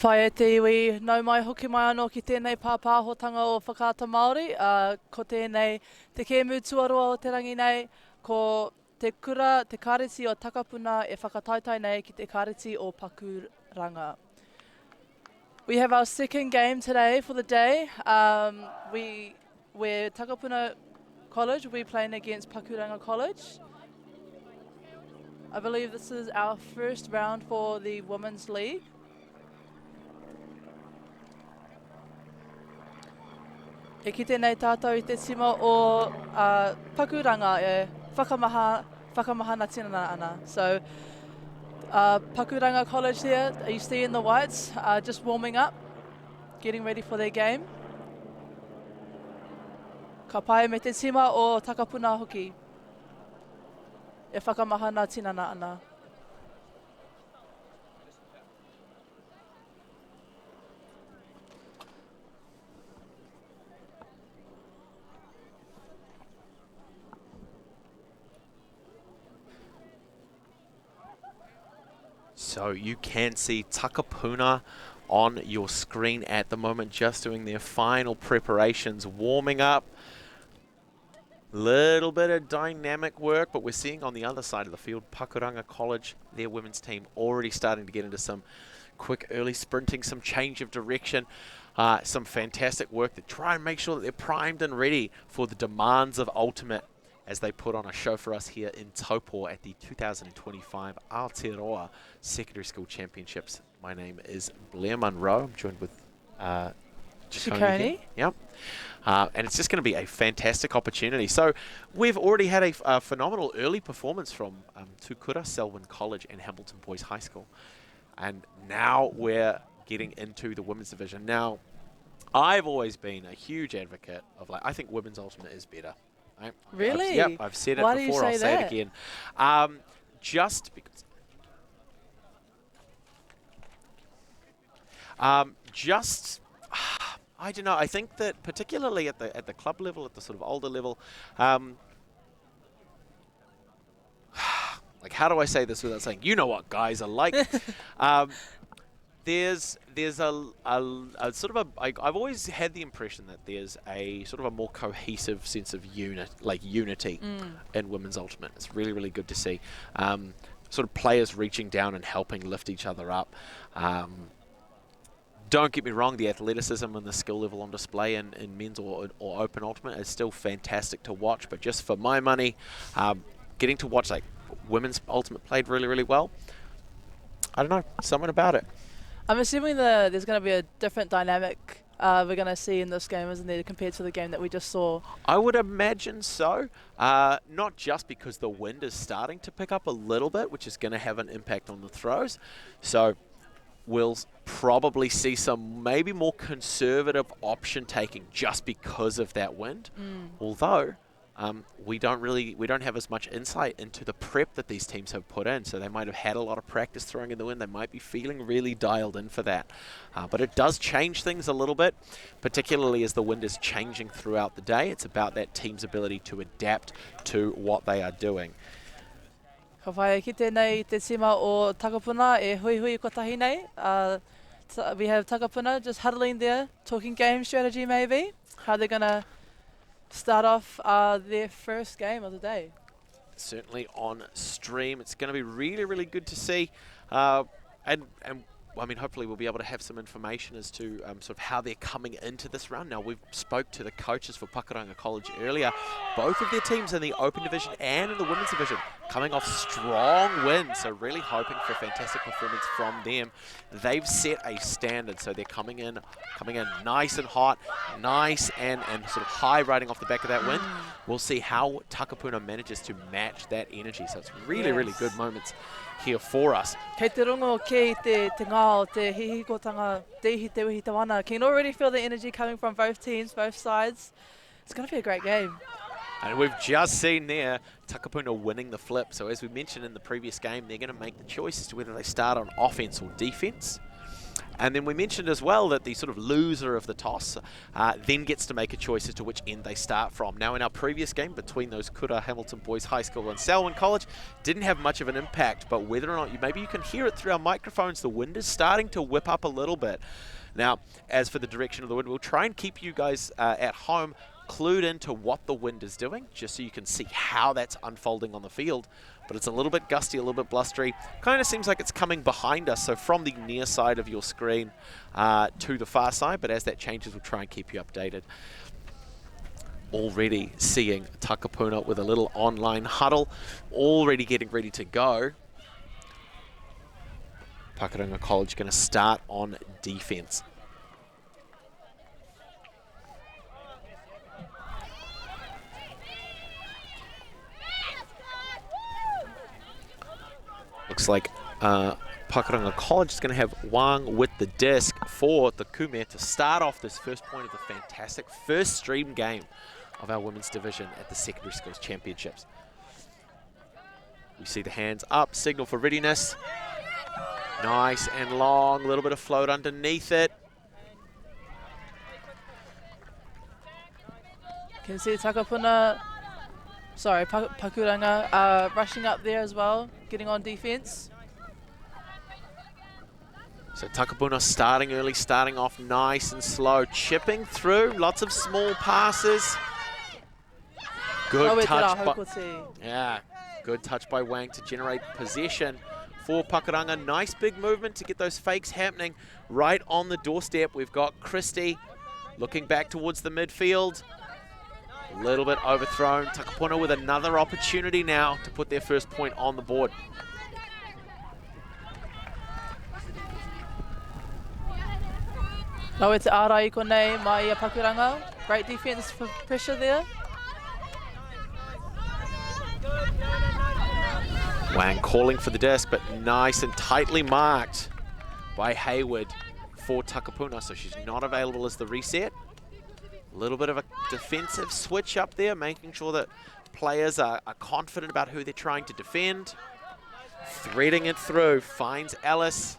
Whai e te iwi, nau mai hoki mai anō ki tēnei pāpāhotanga o whakaata Māori. Ko tēnei te kēmu tuaroa o te rangi nei, ko te kura, te kāreti o takapuna e whakataitai nei ki te kāreti o Pakuranga. We have our second game today for the day. We're Takapuna College, we're playing against Pakuranga College. I believe this is our first round for the Women's League. E ki tēnei tātou I te tima o Pakuranga e whakamahana tinana ana. So Pakuranga College here, you see in the whites, just warming up, getting ready for their game. Ka pai me te tima o Takapuna hoki. E whakamahana tinana ana. So you can see Takapuna on your screen at the moment, just doing their final preparations, warming up. Little bit of dynamic work, but we're seeing on the other side of the field, Pakuranga College, their women's team already starting to get into some quick early sprinting, some change of direction, some fantastic work to try and make sure that they're primed and ready for the demands of Ultimate as they put on a show for us here in Taupō at the 2025 Aotearoa Secondary School Championships. My name is Blair Munro. I'm joined with Chikoni. Yep. And it's just going to be a fantastic opportunity. So we've already had a phenomenal early performance from Tukura, Selwyn College and Hamilton Boys High School. And now we're getting into the women's division. Now, I've always been a huge advocate of, I think women's ultimate is better. Right? Really? Yep, I've said it Why before, do you I'll say say that? it again. Just because... I don't know. I think that particularly at the club level, at the sort of older level, like how do I say this without saying, you know what guys are like? There's a sort of a I've always had the impression that there's a sort of a more cohesive sense of unity in women's ultimate. It's really, really good to see. Sort of players reaching down and helping lift each other up. Don't get me wrong, the athleticism and the skill level on display in men's or open ultimate is still fantastic to watch, but just for my money, getting to watch like women's ultimate played really, really well, I don't know, something about it. I'm assuming there's going to be a different dynamic we're going to see in this game, isn't there, compared to the game that we just saw? I would imagine so. Not just because the wind is starting to pick up a little bit, which is going to have an impact on the throws. So we'll probably see some maybe more conservative option taking just because of that wind. Although we don't have as much insight into the prep that these teams have put in, so they might have had a lot of practice throwing in the wind. They might be feeling really dialed in for that. But it does change things a little bit, particularly as the wind is changing throughout the day. It's about that team's ability to adapt to what they are doing. Ka whai ki tēnei te tima o Takapuna e hui hui kotahi nei. We have Takapuna just huddling there, talking game strategy maybe, how they're going to start off their first game of the day. Certainly on stream. It's going to be really, really good to see. And I mean, hopefully we'll be able to have some information as to sort of how they're coming into this round. Now, we've spoke to the coaches for Pakuranga College earlier. Both of their teams in the open division and in the women's division coming off strong wins, so really hoping for a fantastic performance from them. They've set a standard, so they're coming in nice and hot, nice and sort of high riding off the back of that wind. We'll see how Takapuna manages to match that energy. So it's really, really good moments here for us. Kei te rongo kei te ngao, te hihikotanga, te ihi te uhi te wana. Can already feel the energy coming from both teams, both sides. It's going to be a great game. And we've just seen there Takapuna winning the flip. So as we mentioned in the previous game, they're going to make the choice as to whether they start on offense or defense. And then we mentioned as well that the sort of loser of the toss then gets to make a choice as to which end they start from. Now, in our previous game between those Kura Hamilton Boys High School and Selwyn College, didn't have much of an impact, but whether or not maybe you can hear it through our microphones, the wind is starting to whip up a little bit. Now, as for the direction of the wind, we'll try and keep you guys at home clued into what the wind is doing, just so you can see how that's unfolding on the field. But it's a little bit gusty, a little bit blustery. Kind of seems like it's coming behind us, so from the near side of your screen to the far side. But as that changes, we'll try and keep you updated. Already seeing Takapuna with a little online huddle, already getting ready to go. Pakuranga College going to start on defense. Looks like Pakuranga College is going to have Wang with the disc for the Kume to start off this first point of the fantastic first stream game of our women's division at the Secondary Schools Championships. We see the hands up, signal for readiness. Nice and long, a little bit of float underneath it. Can see Pakuranga rushing up there as well, getting on defense. So Takapuna starting early, starting off nice and slow, chipping through, lots of small passes. Good touch good touch by Wang to generate possession for Pakuranga. Nice big movement to get those fakes happening right on the doorstep. We've got Christie looking back towards the midfield. A little bit overthrown. Takapuna with another opportunity now to put their first point on the board. Now it's Arai konei mai Pakuranga. Great defense for pressure there. Wang calling for the disc, but nice and tightly marked by Hayward for Takapuna, so she's not available as the reset. A little bit of a defensive switch up there, making sure that players are confident about who they're trying to defend. Threading it through, finds Ellis.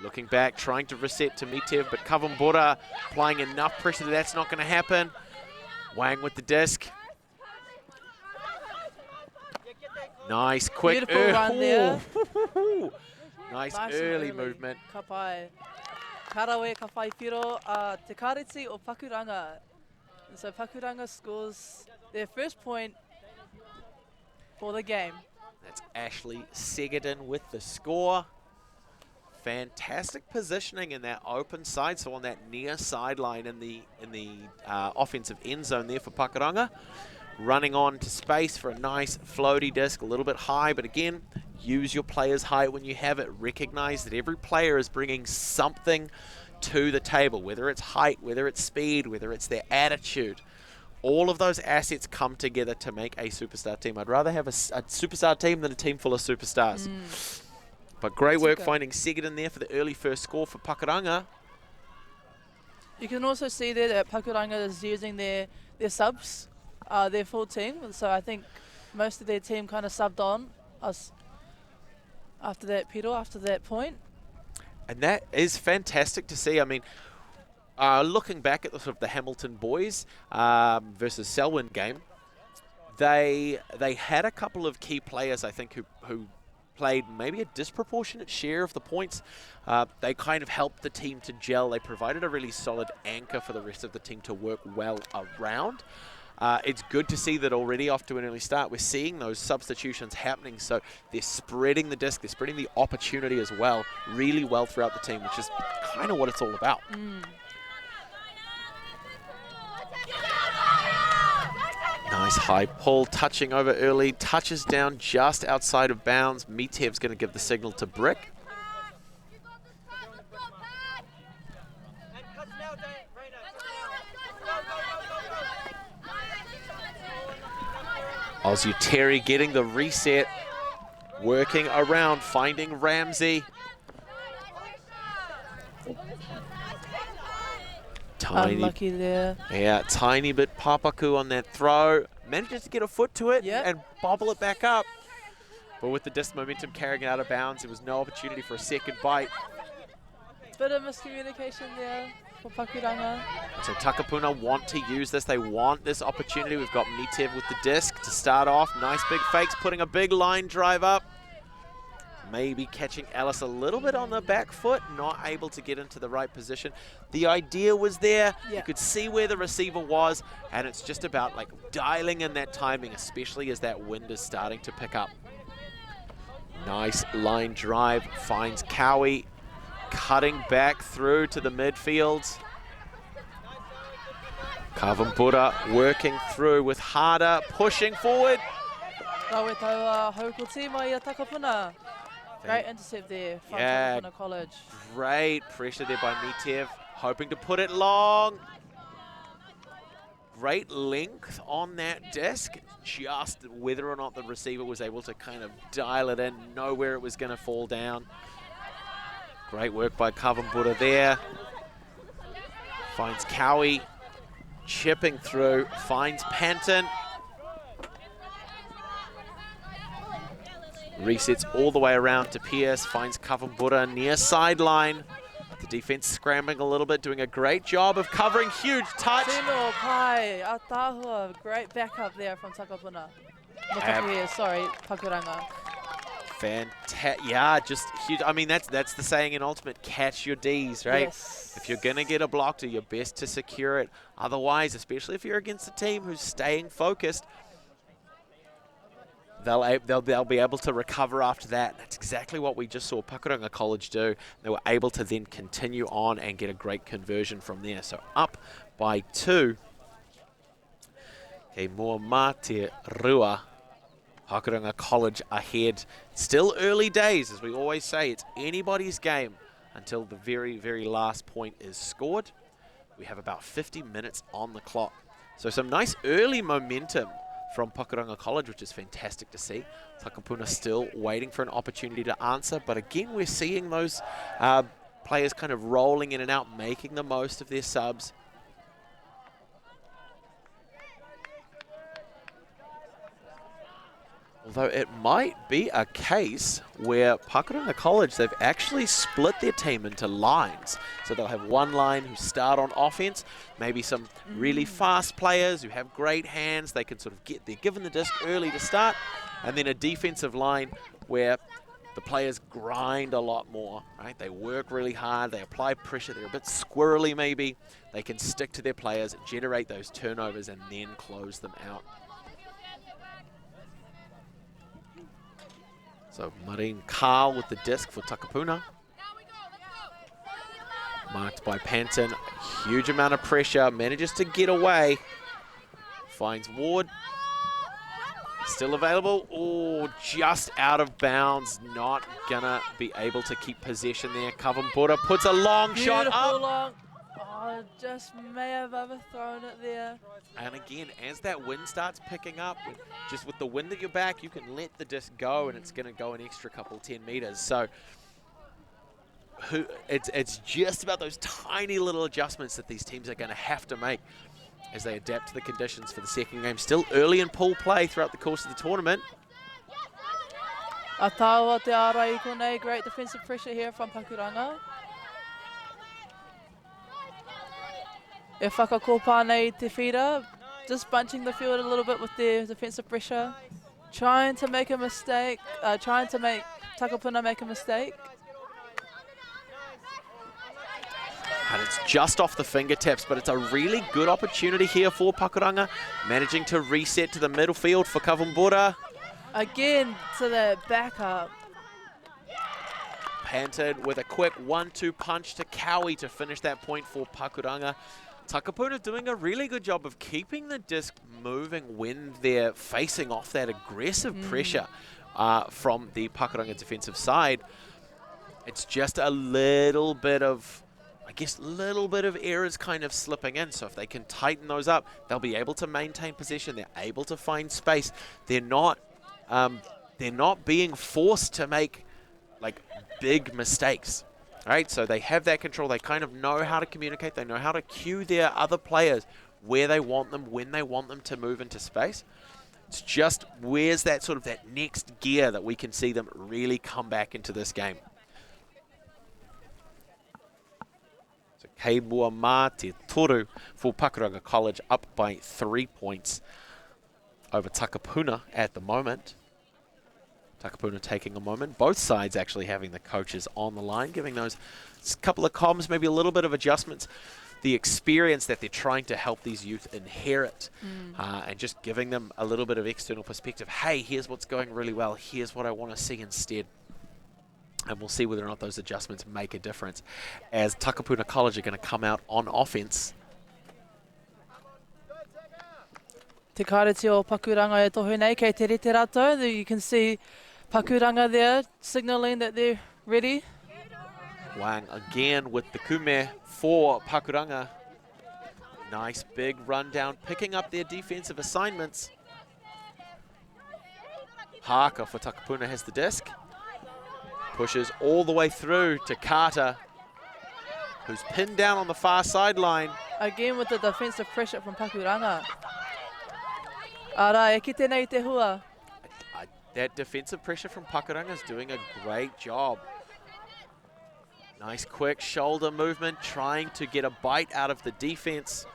Looking back, trying to reset to Mitev, but Kavumbura applying enough pressure that that's not going to happen. Wang with the disc. Nice, quick. Beautiful run there. Nice early movement. Kapai. Karawe kapai piro Te Kareti o Pakuranga. And so Pakuranga scores their first point for the game. That's Ashley Segadin with the score. Fantastic positioning in that open side, so on that near sideline in the offensive end zone there for Pakuranga. Running on to space for a nice floaty disc, a little bit high, but again, use your player's height when you have it. Recognize that every player is bringing something to the table, whether it's height, whether it's speed, whether it's their attitude. All of those assets come together to make a superstar team. I'd rather have a superstar team than a team full of superstars. But great work finding Segadin there for the early first score for Pakuranga. You can also see there that Pakuranga is using their subs, their full team. So I think most of their team kind of subbed on us after that after that point. And that is fantastic to see. I mean, looking back at the sort of the Hamilton boys versus Selwyn game, they had a couple of key players, I think, who played maybe a disproportionate share of the points. They kind of helped the team to gel. They provided a really solid anchor for the rest of the team to work well around. It's good to see that already off to an early start. We're seeing those substitutions happening, so they're spreading the disc, they're spreading the opportunity as well, really well throughout the team, which is kind of what it's all about. Nice high pull, touching over early, touches down just outside of bounds. Mitev's going to give the signal to Brick. Ozzy Terry getting the reset, working around, finding Ramsey. Unlucky there. Yeah, tiny bit Papaku on that throw. Manages to get a foot to it and bobble it back up. But with the disc momentum carrying it out of bounds, there was no opportunity for a second bite. Bit of miscommunication there for Pakuranga. So Takapuna want to use this. They want this opportunity. We've got Mitev with the disc to start off. Nice big fakes, putting a big line drive up. Maybe catching Alice a little bit on the back foot, not able to get into the right position. The idea was there. Yeah. You could see where the receiver was, and it's just about like dialing in that timing, especially as that wind is starting to pick up. Nice line drive, finds Cowie, cutting back through to the midfield. Kavumbura working through with Harder, pushing forward. Rawe tau haukoti mai a Takapuna. Great intercept there from Takapuna College. Great pressure there by Mitev, hoping to put it long. Great length on that disc, just whether or not the receiver was able to kind of dial it in, know where it was going to fall down. Great work by Kavumbura there. Finds Cowie, chipping through, finds Panton. Resets all the way around to Pierce, finds Kavumbura near sideline. The defense scrambling a little bit, doing a great job of covering. Huge touch. Tino Pai, Atahua, great backup there from Takapuna. Sorry, Pakuranga. Fantastic. Yeah, just huge. I mean, that's the saying in Ultimate, catch your Ds, right? Yes. If you're going to get a block, do your best to secure it. Otherwise, especially if you're against a team who's staying focused, they'll be able to recover after that. That's exactly what we just saw Pakuranga College do. They were able to then continue on and get a great conversion from there. So up by 2. Okay, more mate rua. Pakuranga College ahead. Still early days, as we always say. It's anybody's game until the very, very last point is scored. We have about 50 minutes on the clock. So some nice early momentum from Pakuranga College, which is fantastic to see. Takapuna still waiting for an opportunity to answer, but again, we're seeing those players kind of rolling in and out, making the most of their subs. Although it might be a case where Pakuranga College, they've actually split their team into lines. So they'll have one line who start on offense, maybe some really fast players who have great hands. They can sort of they're given the disc early to start, and then a defensive line where the players grind a lot more, right? They work really hard, they apply pressure, they're a bit squirrely maybe. They can stick to their players, generate those turnovers, and then close them out. So Marine Carl with the disc for Takapuna. Marked by Panton. Huge amount of pressure. Manages to get away. Finds Ward. Still available. Oh, just out of bounds. Not gonna be able to keep possession there. Kavumbura puts a long shot up. Long. Oh, just may have overthrown it there. And again, as that wind starts picking up, just with the wind at your back, you can let the disc go and it's going to go an extra couple 10 meters. So it's just about those tiny little adjustments that these teams are going to have to make as they adapt to the conditions for the second game. Still early in pool play throughout the course of the tournament. Ataua te ara i konei, great defensive pressure here from Pakuranga. E whakakopa nei te whira, just bunching the field a little bit with their defensive pressure. Trying to make a mistake, trying to make Takapuna make a mistake. And it's just off the fingertips, but it's a really good opportunity here for Pakuranga. Managing to reset to the middle field for Kavumbura. Again, to the backup. Panted with a quick 1-2 punch to Cowie to finish that point for Pakuranga. Takapuna doing a really good job of keeping the disc moving when they're facing off that aggressive pressure from the Pakuranga defensive side. It's just a little bit of, I guess, little bit of errors kind of slipping in. So if they can tighten those up, they'll be able to maintain position. They're able to find space. They're not being forced to make like big mistakes. Right, so they have that control. They kind of know how to communicate. They know how to cue their other players where they want them, when they want them to move into space. It's just where's that sort of that next gear that we can see them really come back into this game. So kei mua mā te toru for Pakuranga College, up by 3 points over Takapuna at the moment. Takapuna taking a moment. Both sides actually having the coaches on the line, giving those couple of comms, maybe a little bit of adjustments. The experience that they're trying to help these youth inherit and just giving them a little bit of external perspective. Hey, here's what's going really well. Here's what I want to see instead. And we'll see whether or not those adjustments make a difference as Takapuna College are going to come out on offense. Te kareti o Pakuranga e tohu nei kei te rete rātou. You can see Pakuranga there signalling that they're ready. Wang again with the kume for Pakuranga. Nice big rundown, picking up their defensive assignments. Haka for Takapuna has the disc. Pushes all the way through to Carter, who's pinned down on the far sideline. Again with the defensive pressure from Pakuranga. Ara, e kite nei te hua. That defensive pressure from Pakuranga is doing a great job. Nice quick shoulder movement, trying to get a bite out of the defense.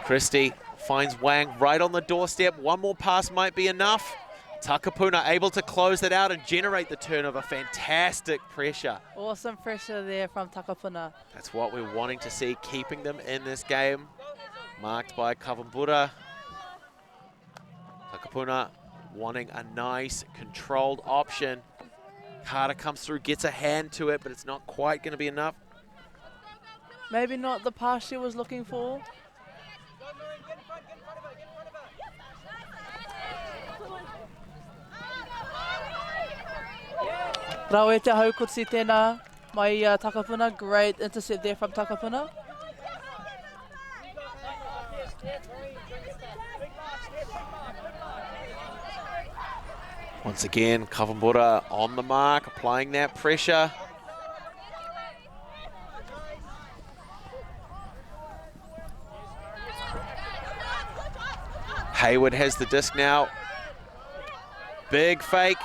Christie finds Wang right on the doorstep. One more pass might be enough. Takapuna able to close that out and generate the turnover. Fantastic pressure. Awesome pressure there from Takapuna. That's what we're wanting to see, keeping them in this game. Marked by Kawambura. Takapuna wanting a nice controlled option. Carter comes through, gets a hand to it, but it's not quite going to be enough. Maybe not the pass she was looking for. Rau e te haukutsi tēnā mai Takapuna. Great intercept there from Takapuna. Once again, Kawambura on the mark, applying that pressure. Hayward has the disc now. Big fake.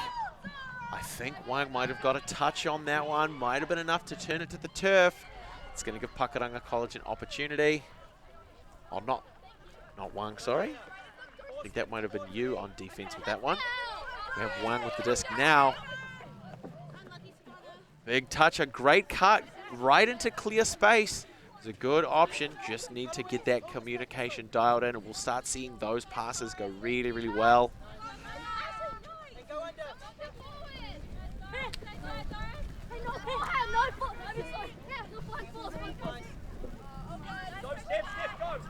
I think Wang might have got a touch on that one. Might have been enough to turn it to the turf. It's going to give Pakuranga College an opportunity. Oh, not Wang, sorry. I think that might have been you on defense with that one. We have Wang with the disc now. Big touch, a great cut right into clear space. It's a good option, just need to get that communication dialed in and we'll start seeing those passes go really, really well.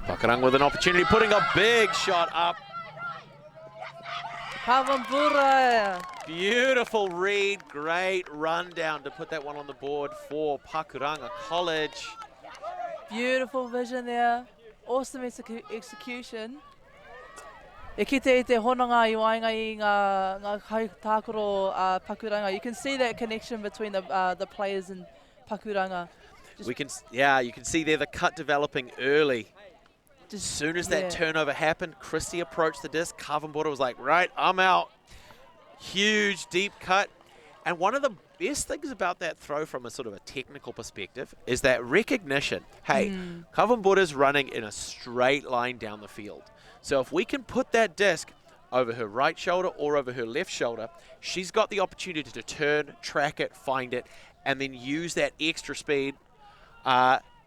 Pakuranga with an opportunity, putting a big shot up. Kawambura. Beautiful read, great rundown to put that one on the board for Pakuranga College. Beautiful vision there. Awesome execution. E kite I te honanga I wainga I ngā tākoro Pakuranga. You can see that connection between the players and Pakuranga. You can see there the cut developing early. As soon as that turnover happened, Christie approached the disc. Kawambura was like, right, I'm out. Huge, deep cut. And one of the best things about that throw from a sort of a technical perspective is that recognition. Hey, Kawambura's running in a straight line down the field. So if we can put that disc over her right shoulder or over her left shoulder, she's got the opportunity to turn, track it, find it, and then use that extra speed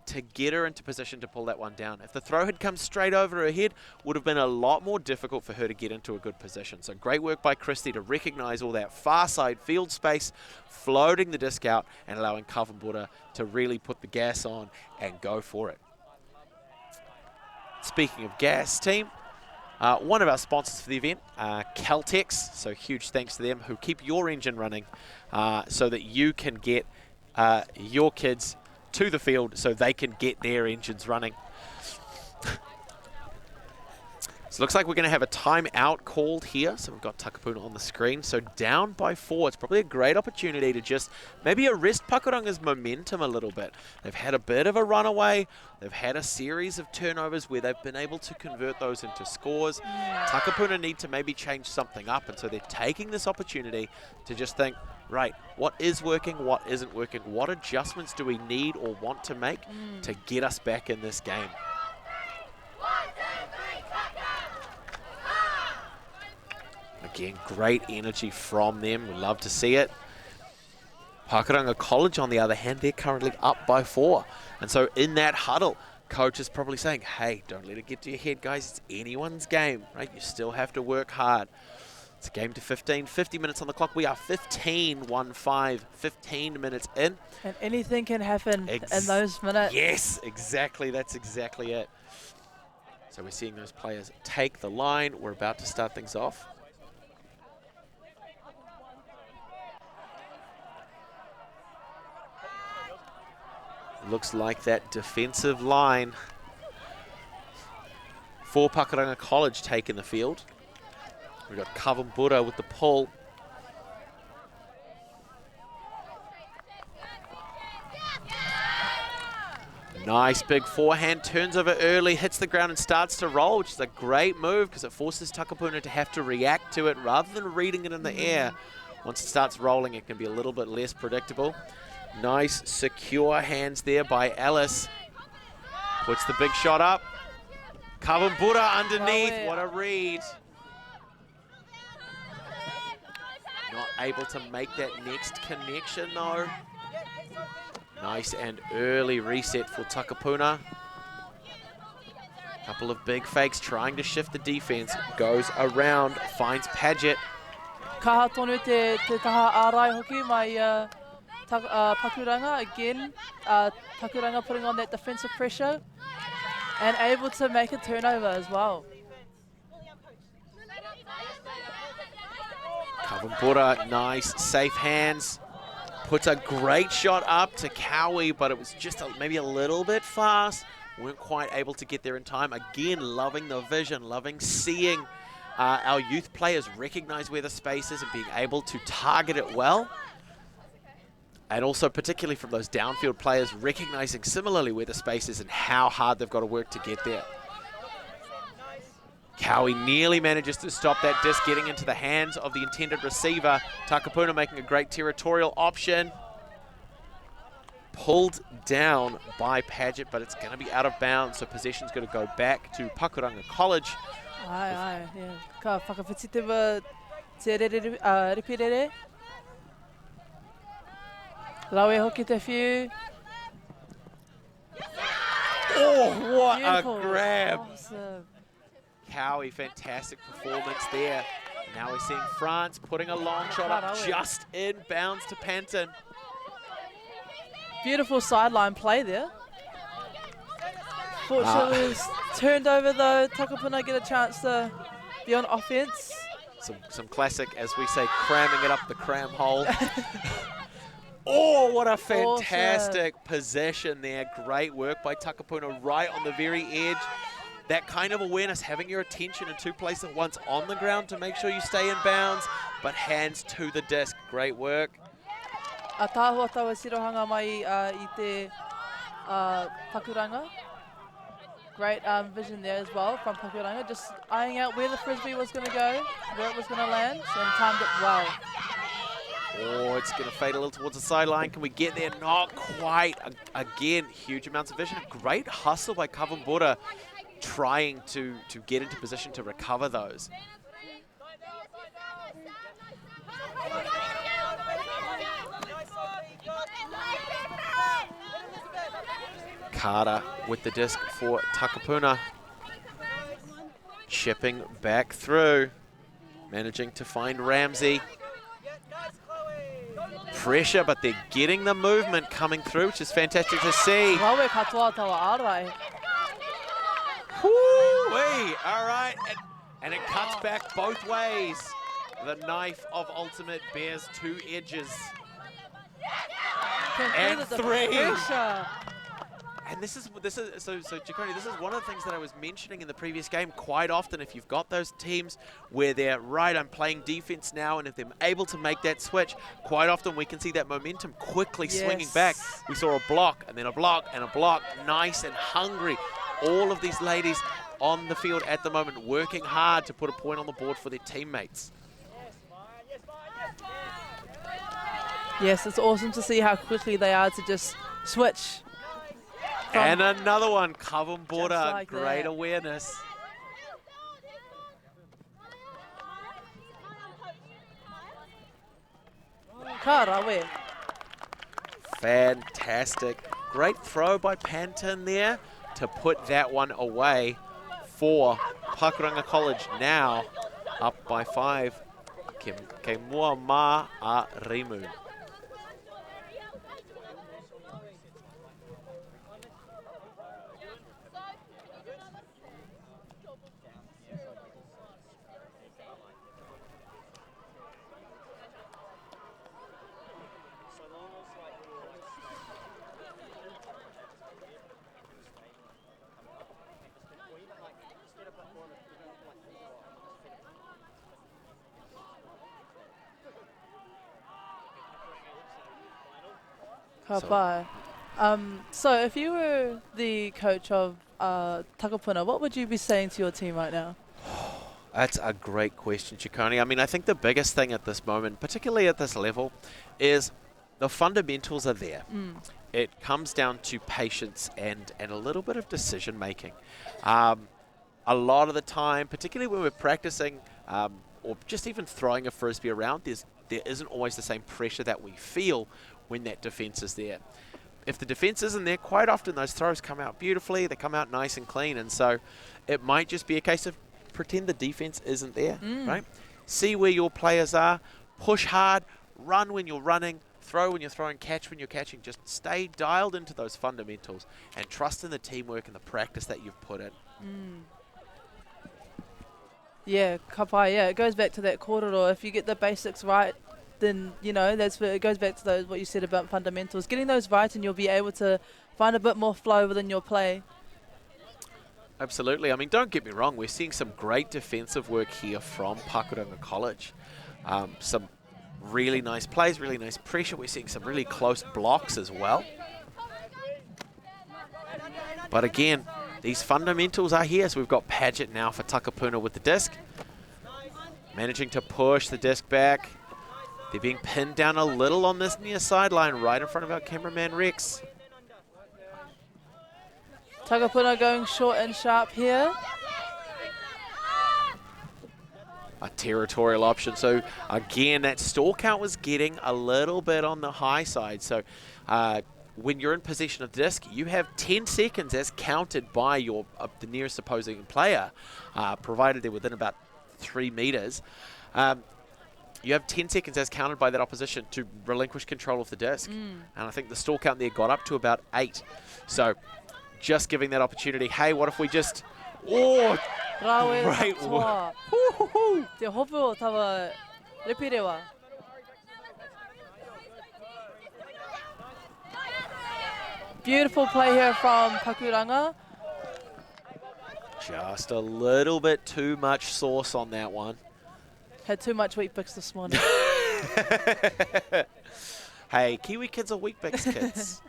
to get her into position to pull that one down. If the throw had come straight over her head, would have been a lot more difficult for her to get into a good position. So great work by Christie to recognize all that far side field space, floating the disc out and allowing Kawambura to really put the gas on and go for it. Speaking of gas, team, one of our sponsors for the event, Caltex, so huge thanks to them who keep your engine running so that you can get your kids to the field so they can get their engines running. It's So it looks like we're going to have a timeout called here. So we've got Takapuna on the screen. So down by 4. It's probably a great opportunity to just maybe arrest Pakuranga's momentum a little bit. They've had a bit of a runaway. They've had a series of turnovers where they've been able to convert those into scores. Takapuna need to maybe change something up. And so they're taking this opportunity to just think, right, what is working, what isn't working? What adjustments do we need or want to make to get us back in this game? Again, great energy from them. We love to see it. Pakuranga College, on the other hand, they're currently up by 4. And so in that huddle, coach is probably saying, hey, don't let it get to your head, guys. It's anyone's game, right? You still have to work hard. It's a game to 15, 50 minutes on the clock. We are 15 minutes in. And anything can happen in those minutes. Yes, exactly. That's exactly it. So we're seeing those players take the line. We're about to start things off. Looks like that defensive line for Pakuranga College taking the field. We've got Kavumbura with the pull. Nice big forehand, turns over early, hits the ground and starts to roll, which is a great move because it forces Takapuna to have to react to it rather than reading it in the air. Once it starts rolling, it can be a little bit less predictable. Nice, secure hands there by Alice. Puts the big shot up. Kavumbura underneath. What a read. Not able to make that next connection, though. Nice and early reset for Takapuna. Couple of big fakes trying to shift the defense. Goes around, finds Paget. Kaha tonu te taha ārai hoki mai Pakuranga again. Pakuranga putting on that defensive pressure and able to make a turnover as well. Kavumbura, nice, safe hands. Puts a great shot up to Cowie, but it was just maybe a little bit fast. Weren't quite able to get there in time. Again, loving the vision, loving seeing our youth players recognize where the space is and being able to target it well. And also particularly from those downfield players recognizing similarly where the space is and how hard they've got to work to get there. Cowie nearly manages to stop that disc getting into the hands of the intended receiver. Takapuna making a great territorial option. Pulled down by Paget, but it's going to be out of bounds, so possession's going to go back to Pakuranga College. Ai, yeah. Ka whakawhititewa te ripirere. Laue hoki te whiu. Oh, what Beautiful. a grab. Awesome. Cowie, fantastic performance there. Now we're seeing France putting a long shot up just in bounds to Panton. Beautiful sideline play there. Fortunately, it was turned over though. Takapuna get a chance to be on offense. Some classic, as we say, cramming it up the cram hole. Oh, what a fantastic possession there. Great work by Takapuna right on the very edge. That kind of awareness, having your attention in two places at once on the ground to make sure you stay in bounds, but hands to the disc. Great work. A tāhua tawa sirohanga mai I te Pakuranga. Great vision there as well from Pakuranga, just eyeing out where the Frisbee was going to go, where it was going to land, and timed it well. Oh, it's going to fade a little towards the sideline. Can we get there? Not quite. Again, huge amounts of vision. Great hustle by Kavumbura trying to get into position to recover those. Carter with the disc for Takapuna. Chipping back through. Managing to find Ramsey. Pressure, but they're getting the movement coming through, which is fantastic to see. Wawe katoa tawa ārai. Woo-wee. All right, and it cuts back both ways. The knife of ultimate bears two edges. And 3. And this is so Chikoni, this is one of the things that I was mentioning in the previous game. Quite often, if you've got those teams where they're right, I'm playing defense now, and if they're able to make that switch, quite often we can see that momentum quickly swinging back. We saw a block and then a block and a block, nice and hungry. All of these ladies on the field at the moment working hard to put a point on the board for their teammates. Yes, it's awesome to see how quickly they are to just switch. And another one, Kavan Border, like great that. awareness. Karawe. Fantastic. Great throw by Panton there to put that one away for Pakuranga College. Now up by 5. Ke mua ma a Rimu. Kapai. So if you were the coach of Takapuna, what would you be saying to your team right now? That's a great question, Chikoni. I mean, I think the biggest thing at this moment, particularly at this level, is the fundamentals are there. It comes down to patience and a little bit of decision making. A lot of the time, particularly when we're practicing or just even throwing a Frisbee around, there isn't always the same pressure that we feel when that defense is there. If the defense isn't there, quite often those throws come out beautifully, they come out nice and clean, and so it might just be a case of pretend the defense isn't there, right? See where your players are, push hard, run when you're running, throw when you're throwing, catch when you're catching. Just stay dialed into those fundamentals and trust in the teamwork and the practice that you've put in. Yeah, Kapai, yeah, it goes back to that corridor. If you get the basics right, then, you know, that's where it goes back to those what you said about fundamentals. Getting those right and you'll be able to find a bit more flow within your play. Absolutely. I mean, don't get me wrong. We're seeing some great defensive work here from Pakuranga College. Some really nice plays, really nice pressure. We're seeing some really close blocks as well. But again, these fundamentals are here. So we've got Paget now for Takapuna with the disc. Managing to push the disc back. They're being pinned down a little on this near sideline right in front of our cameraman Rex. Takapuna going short and sharp here. A territorial option. So again, that stall count was getting a little bit on the high side. So when you're in possession of the disc, you have 10 seconds as counted by your the nearest opposing player, provided they're within about 3 meters. You have 10 seconds as counted by that opposition to relinquish control of the disc. And I think the stall count there got up to about 8. So just giving that opportunity. Hey, what if we just... Oh, great work. Te hopu tawa repirewa. Beautiful play here from Pakuranga. Just a little bit too much sauce on that one. Had too much wheat bix this morning. Hey, Kiwi kids are wheat bix kids.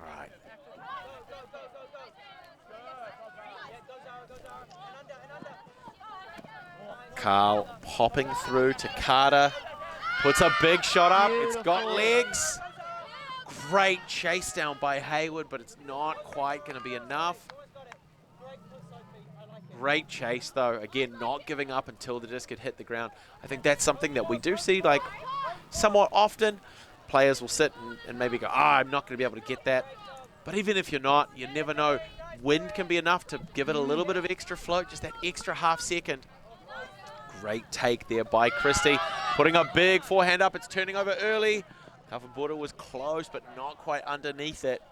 All right. Carl popping through to Carter. Puts a big shot up. Beautiful. It's got legs. Great chase down by Hayward, but it's not quite going to be enough. Great chase, though. Again, not giving up until the disc had hit the ground. I think that's something that we do see, like, somewhat often. Players will sit and maybe go, I'm not going to be able to get that. But even if you're not, you never know. Wind can be enough to give it a little bit of extra float, just that extra half second. Great take there by Christie. Putting a big forehand up. It's turning over early. Kavan Border was close, but not quite underneath it.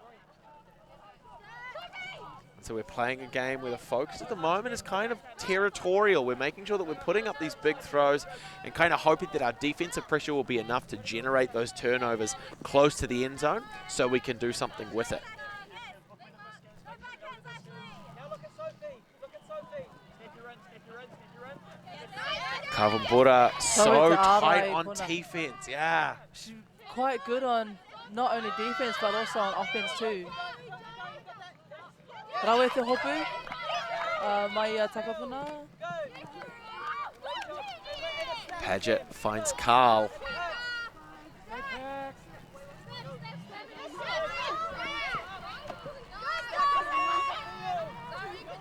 So we're playing a game where the focus at the moment is kind of territorial. We're making sure that we're putting up these big throws and kind of hoping that our defensive pressure will be enough to generate those turnovers close to the end zone so we can do something with it. Kavumbura so tight on defense, yeah. She's quite good on not only defense but also on offense too. Rawe te hopu, mai takapuna. Paget finds Carl.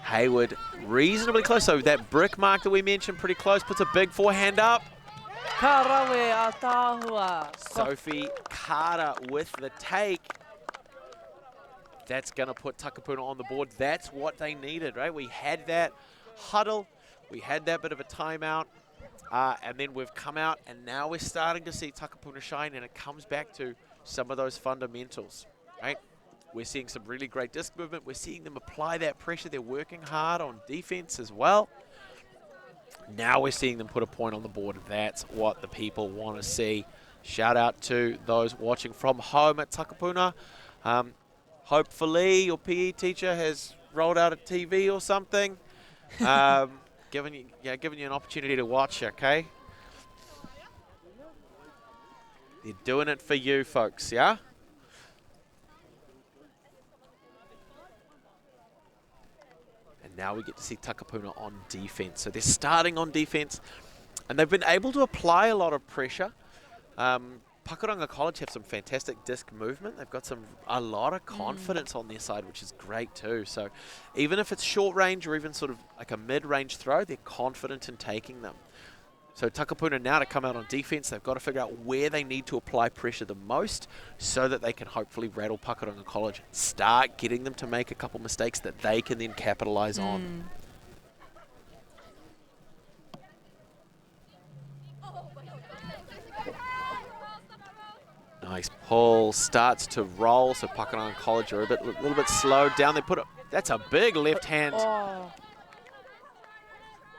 Hayward reasonably close, so that brick mark that we mentioned, pretty close, puts a big forehand up. Karawe atahua. Sophie Carter with the take. That's going to put Takapuna on the board. That's what they needed, right? We had that huddle. We had that bit of a timeout. And then we've come out, and now we're starting to see Takapuna shine, and it comes back to some of those fundamentals, right? We're seeing some really great disc movement. We're seeing them apply that pressure. They're working hard on defense as well. Now we're seeing them put a point on the board. That's what the people want to see. Shout out to those watching from home at Takapuna. Hopefully your PE teacher has rolled out a TV or something, giving you an opportunity to watch, okay? They're doing it for you folks, yeah? And now we get to see Takapuna on defense. So they're starting on defense, and they've been able to apply a lot of pressure. Pakuranga College have some fantastic disc movement. They've got a lot of confidence on their side, which is great too. So even if it's short range or even sort of like a mid-range throw, they're confident in taking them. So Takapuna now to come out on defense, they've got to figure out where they need to apply pressure the most so that they can hopefully rattle Pakuranga College, start getting them to make a couple mistakes that they can then capitalize on. Nice pull, starts to roll, so Pakuranga College are a little bit slowed down. They put that's a big left hand. Oh.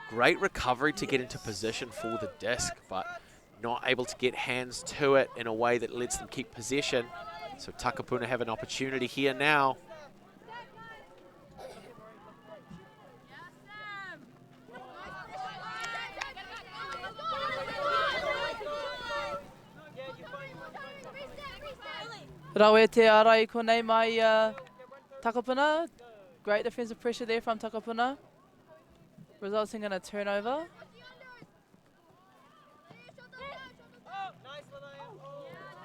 Great recovery to get into position for the disc, but not able to get hands to it in a way that lets them keep possession. So Takapuna have an opportunity here now. Rawe te arai konei mai Takapuna. Great defensive pressure there from Takapuna, resulting in a turnover.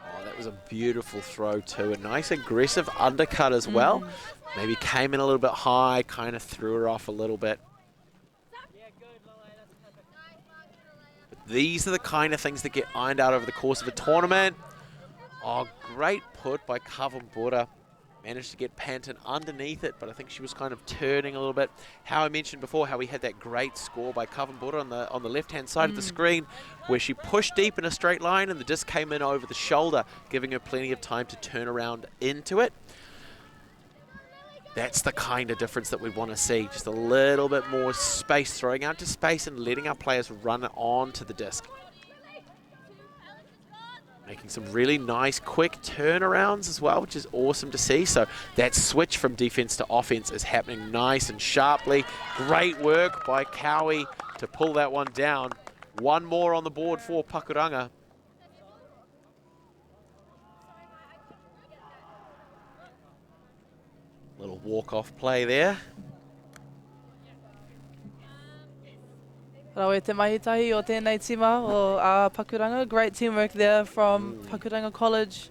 Oh, that was a beautiful throw too. A nice aggressive undercut as well. Maybe came in a little bit high, kind of threw her off a little bit. But these are the kind of things that get ironed out over the course of a tournament. Oh, great put by Kavumbura. Managed to get Panton underneath it, but I think she was kind of turning a little bit. How I mentioned before, how we had that great score by Kavumbura on the left-hand side of the screen, where she pushed deep in a straight line and the disc came in over the shoulder, giving her plenty of time to turn around into it. That's the kind of difference that we want to see. Just a little bit more space, throwing out to space and letting our players run onto the disc. Making some really nice quick turnarounds as well, which is awesome to see. So that switch from defense to offense is happening nice and sharply. Great work by Cowie to pull that one down. One more on the board for Pakuranga. Little walk-off play there. Rawe te mahitahi o tēnei tima o Pakuranga. Great teamwork there from Pakuranga College.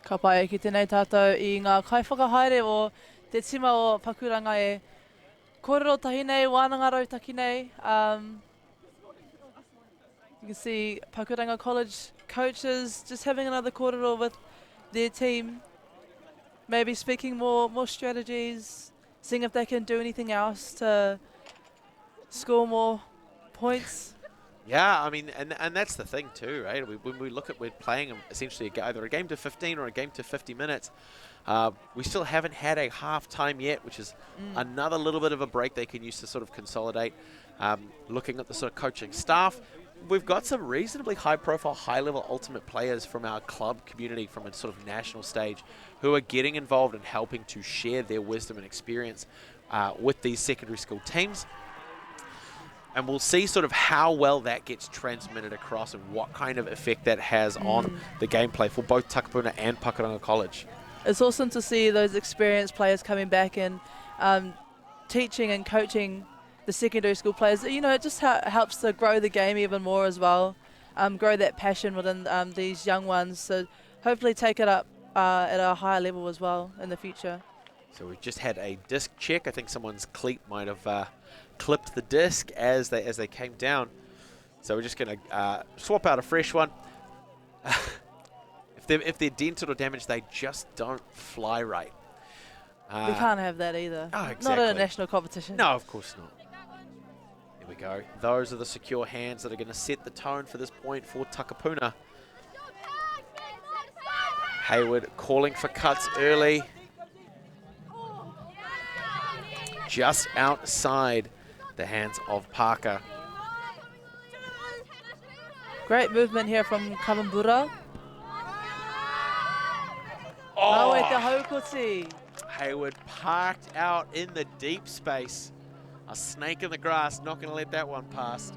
Ka pai ki tēnei tātou I ngā kaiwhakahaere o te tima o Pakuranga e kōrero tahi nei, wānanga rautaki nei. You can see Pakuranga College coaches just having another kōrero with their team. maybe speaking more strategies, seeing if they can do anything else to score more points. Yeah, I mean, and that's the thing too, right? When we look at we're playing essentially either a game to 15 or a game to 50 minutes, we still haven't had a half time yet, which is another little bit of a break they can use to sort of consolidate. Looking at the sort of coaching staff, we've got some reasonably high-profile, high-level ultimate players from our club community from a sort of national stage who are getting involved and helping to share their wisdom and experience with these secondary school teams. And we'll see sort of how well that gets transmitted across and what kind of effect that has on the gameplay for both Takapuna and Pakuranga College. It's awesome to see those experienced players coming back and teaching and coaching the secondary school players. You know, it just helps to grow the game even more as well, grow that passion within these young ones. So hopefully take it up at a higher level as well in the future. So we've just had a disc check. I think someone's cleat might have clipped the disc as they came down. So we're just going to swap out a fresh one. If they're dented or damaged, they just don't fly right. We can't have that either. Oh, exactly. Not in a national competition. No, of course not. There we go. Those are the secure hands that are going to set the tone for this point for Takapuna. Hayward calling for cuts early. Just outside the hands of Parker. Great movement here from Kawambura. Oh! Hayward parked out in the deep space. A snake in the grass, not going to let that one pass.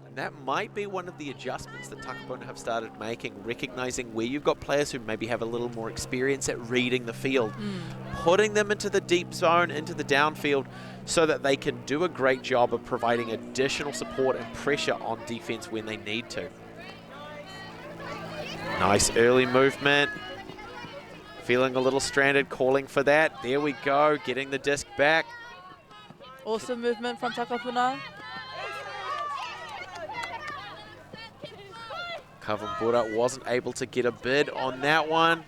And that might be one of the adjustments that Takapuna have started making, recognizing where you've got players who maybe have a little more experience at reading the field, putting them into the deep zone, into the downfield, so that they can do a great job of providing additional support and pressure on defense when they need to. Nice early movement. Feeling a little stranded, calling for that. There we go, getting the disc back. Awesome movement from Takapuna. Kawambura wasn't able to get a bid on that one.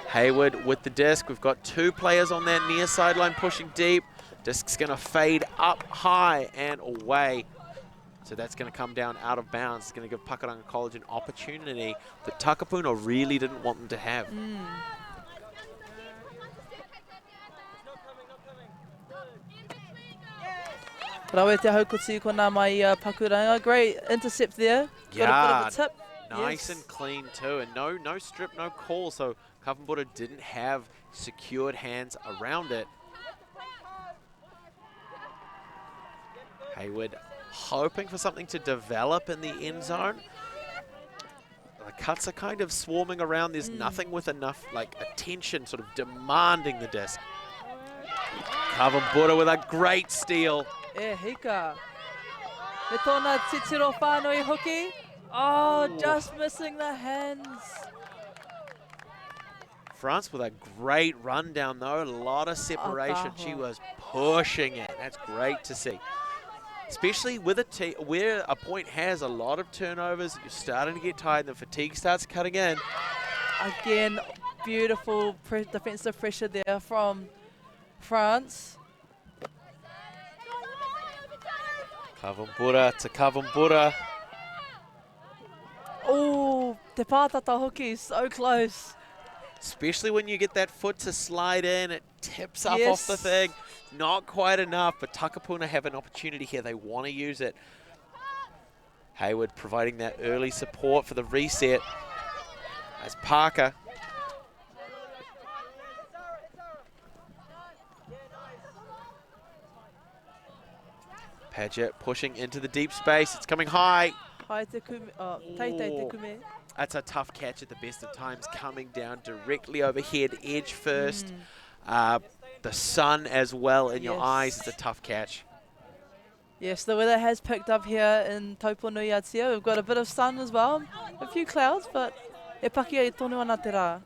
Hayward with the disc. We've got two players on that near sideline pushing deep. Disc's going to fade up high and away. So that's going to come down out of bounds. It's going to give Pakuranga College an opportunity that Takapuna really didn't want them to have. Rawe te haukoti kona mai Pakuranga. Great intercept there. Yeah, got a bit of a tip. Nice and clean too. And no strip, no call. So Kawambura didn't have secured hands around it. Hayward hoping for something to develop in the end zone. The cuts are kind of swarming around. There's nothing with enough attention sort of demanding the disc. Kawambura with a great steal. E hika. Me tōna titiro whānui hoki. Oh, just missing the hands. France with a great run down though. A lot of separation. She was pushing it. That's great to see. Especially with a where a point has a lot of turnovers, you're starting to get tired, and the fatigue starts cutting in. Again, beautiful defensive pressure there from France. Kawambura to Kawambura. Oh, te pātata hoki, so close. Especially when you get that foot to slide in, it tips up off the thing. Not quite enough, but Takapuna have an opportunity here. They want to use it. Hayward providing that early support for the reset. As Parker. Paget pushing into the deep space. It's coming high. Hai te kume, teitei te kume. That's a tough catch at the best of times, coming down directly overhead, edge first. The sun as well in your eyes. It's a tough catch. Yes, the weather has picked up here in Taupō Nui Atia. We've got a bit of sun as well, a few clouds, but e pakia I tonu ana te rā.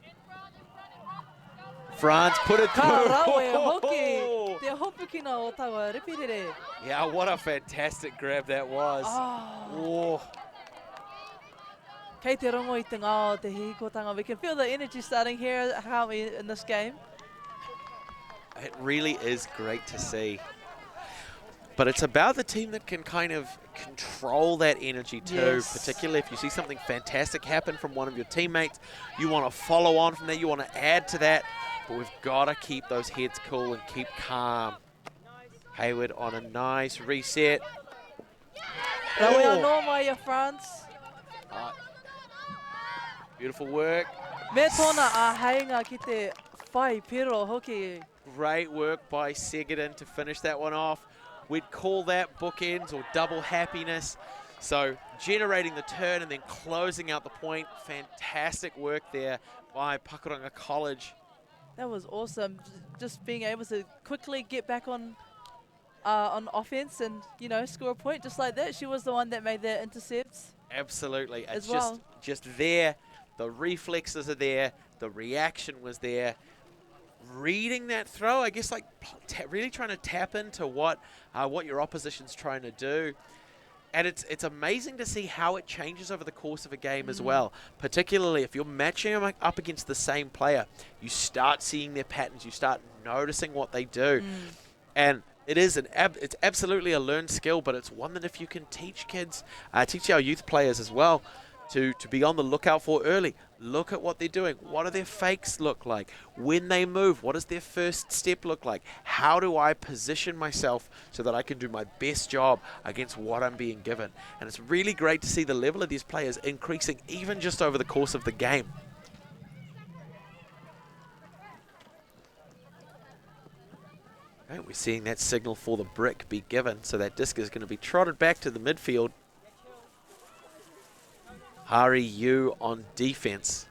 France put it through. Rawe hoki, te hopukina o taua ripirere. Yeah, what a fantastic grab that was. Oh. Kei te rongo I te ngā o te hihikotanga. We can feel the energy starting here, can't we, in this game? It really is great to see. But it's about the team that can kind of control that energy too, Yes. particularly if you see something fantastic happen from one of your teammates. You want to follow on from that, you want to add to that, but we've got to keep those heads cool and keep calm. Hayward on a nice reset. Rawe anō mai a France. Beautiful work. Me tōna a heinga ki te whai pero hoki. Great work by Segedin to finish that one off. We'd call that bookends or double happiness. So generating the turn and then closing out the point. Fantastic work there by Pakuranga College. That was awesome. Just being able to quickly get back on offense and, you know, score a point just like that. She was the one that made the intercepts. Absolutely. It's as well. just there. The reflexes are there. The reaction was there. Reading that throw, I guess, like really trying to tap into what your opposition's trying to do. And it's amazing to see how it changes over the course of a game as well, particularly if you're matching them up against the same player. You start seeing their patterns, you start noticing what they do. And it is it's absolutely a learned skill, but it's one that if you can teach kids, teach our youth players as well, to be on the lookout for early. Look at what they're doing. What do their fakes look like? When they move, what does their first step look like? How do I position myself so that I can do my best job against what I'm being given? And it's really great to see the level of these players increasing even just over the course of the game. Right, we're seeing that signal for the brick be given, so that disc is going to be trotted back to the midfield. Hari Yu on defense.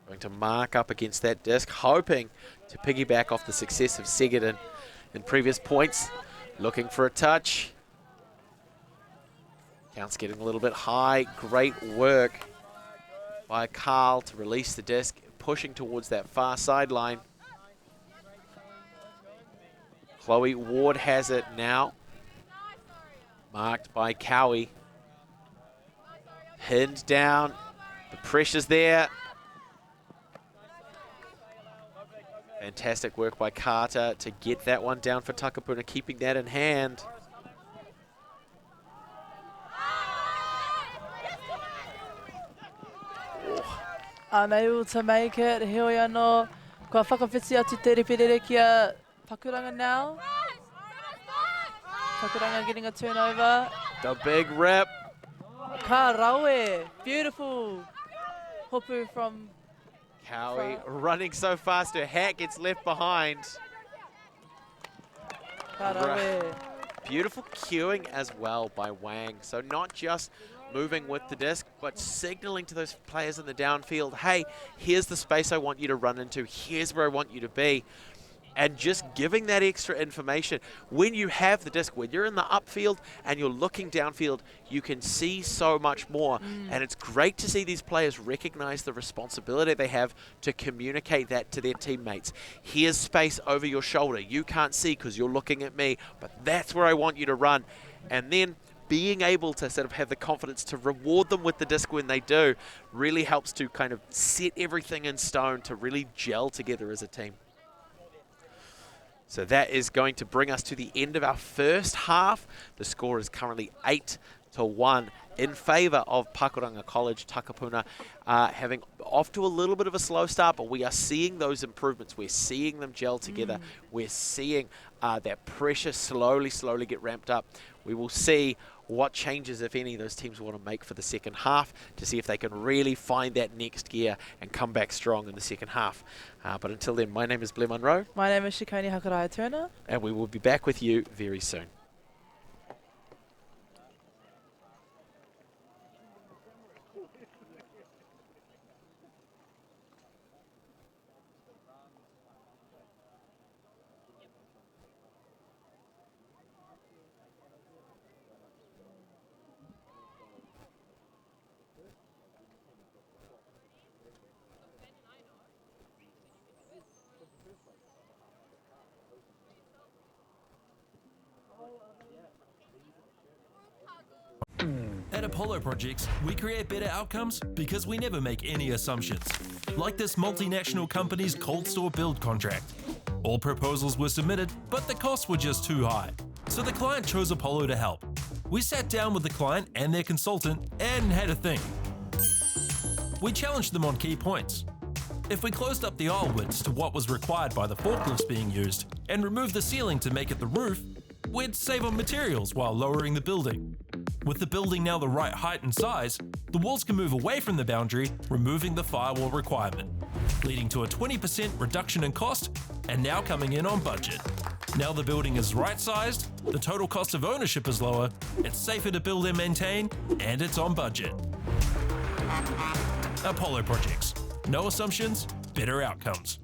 Going to mark up against that disc, hoping to piggyback off the success of Segedin in previous points. Looking for a touch. Count's getting a little bit high. Great work by Carl to release the disc, pushing towards that far sideline. Chloe Ward has it now. Marked by Cowie. Pinned down. The pressure's there. Fantastic work by Carter to get that one down for Takapuna, keeping that in hand. Unable to make it. Heoi anō. Kua whakawhiti atu te reperere kia Pakuranga now. Pakuranga getting a turnover. The big rip. Ka rawe. Beautiful. Hopu from Cowie running so fast her hat gets left behind. ka rawe. Beautiful cueing as well by Wang. So not just moving with the disc, but signaling to those players in the downfield, hey, here's the space I want you to run into, here's where I want you to be. And just giving that extra information. When you have the disc, when you're in the upfield and you're looking downfield, you can see so much more. And it's great to see these players recognize the responsibility they have to communicate that to their teammates. Here's space over your shoulder. You can't see because you're looking at me, but that's where I want you to run. And then being able to sort of have the confidence to reward them with the disc when they do really helps to kind of set everything in stone to really gel together as a team. So that is going to bring us to the end of our first half. The score is currently 8-1 in favour of Pakuranga College. Takapuna having off to a little bit of a slow start, but we are seeing those improvements. We're seeing them gel together. We're seeing that pressure slowly get ramped up. We will see what changes, if any, those teams want to make for the second half to see if they can really find that next gear and come back strong in the second half. But until then, my name is Blair Munro. My name is Shikoni Hakaraya Turner. And we will be back with you very soon. At Apollo Projects, we create better outcomes because we never make any assumptions. Like this multinational company's cold store build contract. All proposals were submitted, but the costs were just too high. So the client chose Apollo to help. We sat down with the client and their consultant and had a think. We challenged them on key points. If we closed up the aisle widths to what was required by the forklifts being used and removed the ceiling to make it the roof, we'd save on materials while lowering the building. With the building now the right height and size, the walls can move away from the boundary, removing the firewall requirement, leading to a 20% reduction in cost and now coming in on budget. Now the building is right-sized, the total cost of ownership is lower, it's safer to build and maintain, and it's on budget. Apollo Projects. No assumptions, better outcomes.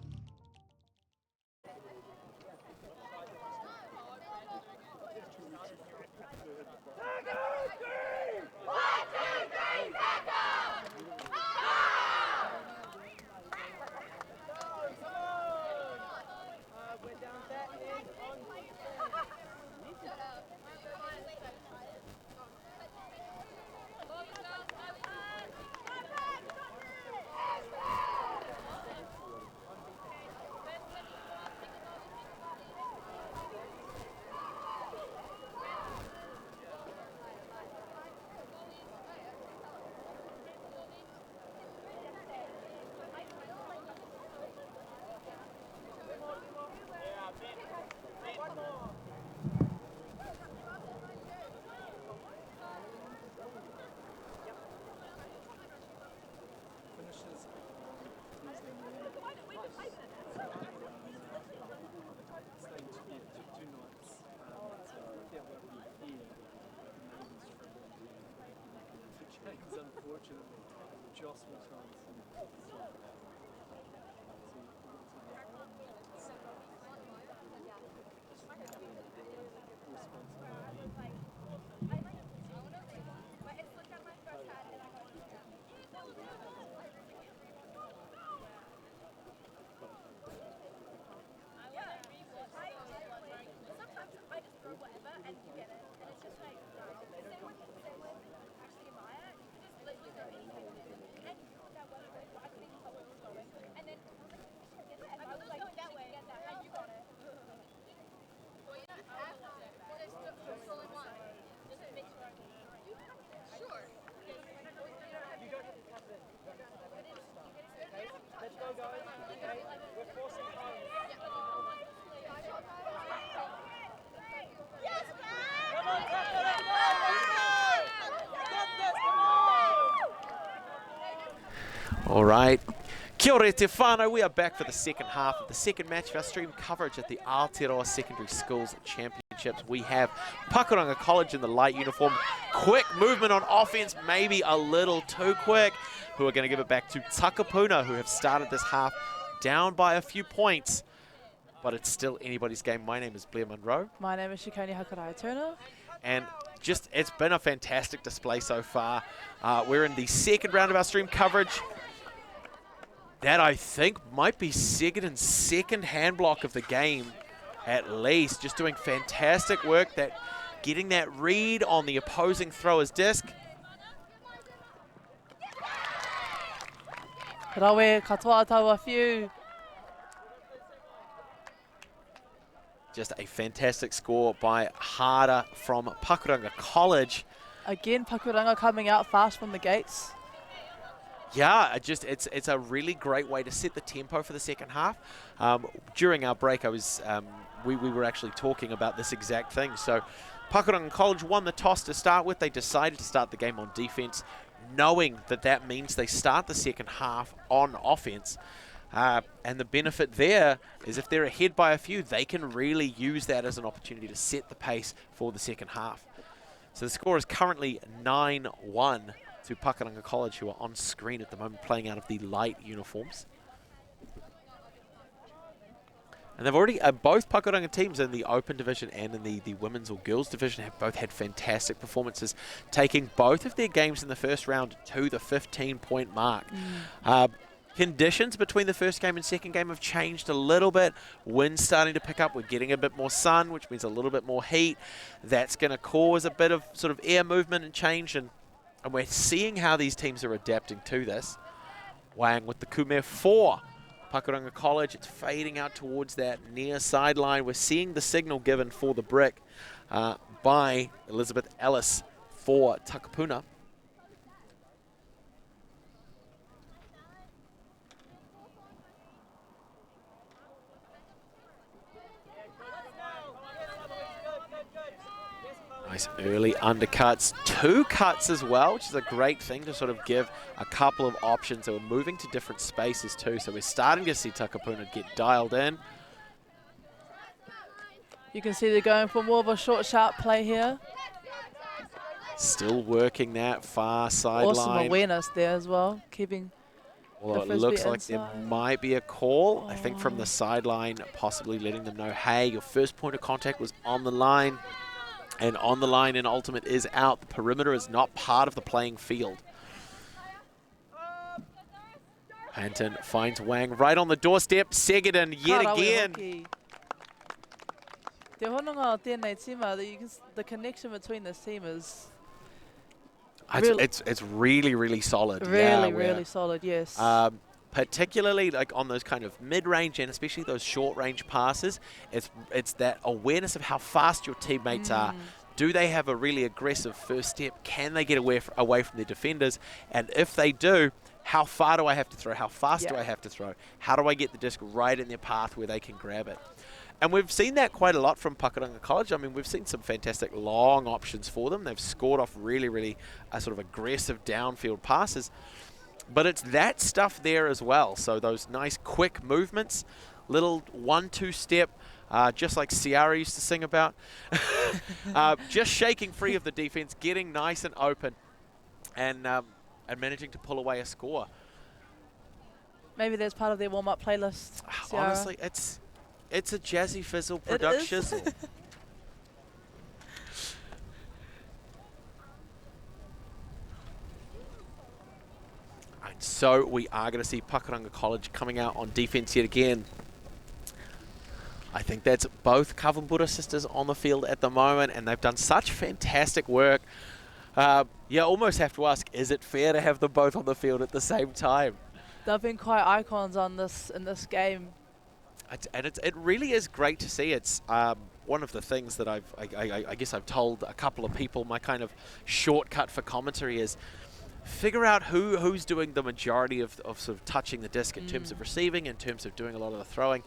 Unfortunately, Joss will try and All right. Kia ora te whānau. We are back for the second half of the second match of our stream coverage at the Aotearoa Secondary Schools Championships. We have Pakuranga College in the light uniform. Quick movement on offense, maybe a little too quick, who are going to give it back to Taupō, who have started this half down by a few points. But it's still anybody's game. My name is Blair Munro. My name is Shikoni Hakaraya-Turner. And just, it's been a fantastic display so far. We're in the second round of our stream coverage. That, I think, might be Segedin's second hand block of the game, at least. Just doing fantastic work, getting that read on the opposing thrower's disc. Rawe katoa tau a few. Just a fantastic score by Hara from Pakuranga College. Again, Pakuranga coming out fast from the gates. Yeah, it's a really great way to set the tempo for the second half. During our break, we were actually talking about this exact thing. So Pakuranga College won the toss to start with. They decided to start the game on defense, knowing that means they start the second half on offense. And the benefit there is if they're ahead by a few, they can really use that as an opportunity to set the pace for the second half. So the score is currently 9-1 to Pakuranga College, who are on screen at the moment playing out of the light uniforms. And they've already, both Pakuranga teams in the open division and in the women's or girls division have both had fantastic performances, taking both of their games in the first round to the 15-point mark. conditions between the first game and second game have changed a little bit. Wind's starting to pick up. We're getting a bit more sun, which means a little bit more heat. That's going to cause a bit of sort of air movement and change, and we're seeing how these teams are adapting to this. Wang with the kume for Pakuranga College. It's fading out towards that near sideline. We're seeing the signal given for the brick by Elizabeth Ellis for Takapuna. Nice early undercuts, 2 cuts as well, which is a great thing to sort of give a couple of options. So we're moving to different spaces too, so we're starting to see Takapuna get dialed in. You can see they're going for more of a short, sharp play here. Still working that far sideline. Awesome awareness there as well, keeping Well, it Frisbee looks like inside. there might be a call, I think from the sideline, possibly letting them know, hey, your first point of contact was on the line. And on the line and ultimate is out. The perimeter is not part of the playing field. Hanton finds Wang right on the doorstep. Segedin yet again. Te hononga o tēnei tima, the connection between this team is It's really, really solid. really solid, yes. Particularly like on those kind of mid-range and especially those short-range passes, it's that awareness of how fast your teammates are. Do they have a really aggressive first step? Can they get away from their defenders? And if they do, how far do I have to throw? How fast do I have to throw? How do I get the disc right in their path where they can grab it? And we've seen that quite a lot from Pakuranga College. I mean, we've seen some fantastic long options for them. They've scored off really, really sort of aggressive downfield passes. But it's that stuff there as well. So those nice quick movements, little 1-2 step, just like Ciara used to sing about. Just shaking free of the defense, getting nice and open, and managing to pull away a score. Maybe that's part of their warm-up playlist, Ciara. Honestly, it's a Jazzy Fizzle production. So we are going to see Pakuranga College coming out on defense yet again. I think that's both Kawambura sisters on the field at the moment, and they've done such fantastic work. Almost have to ask, is it fair to have them both on the field at the same time? They've been quite icons in this game. It really is great to see. It's one of the things that I guess I've told a couple of people, my kind of shortcut for commentary is figure out who's doing the majority of sort of touching the disc in terms of receiving, in terms of doing a lot of the throwing.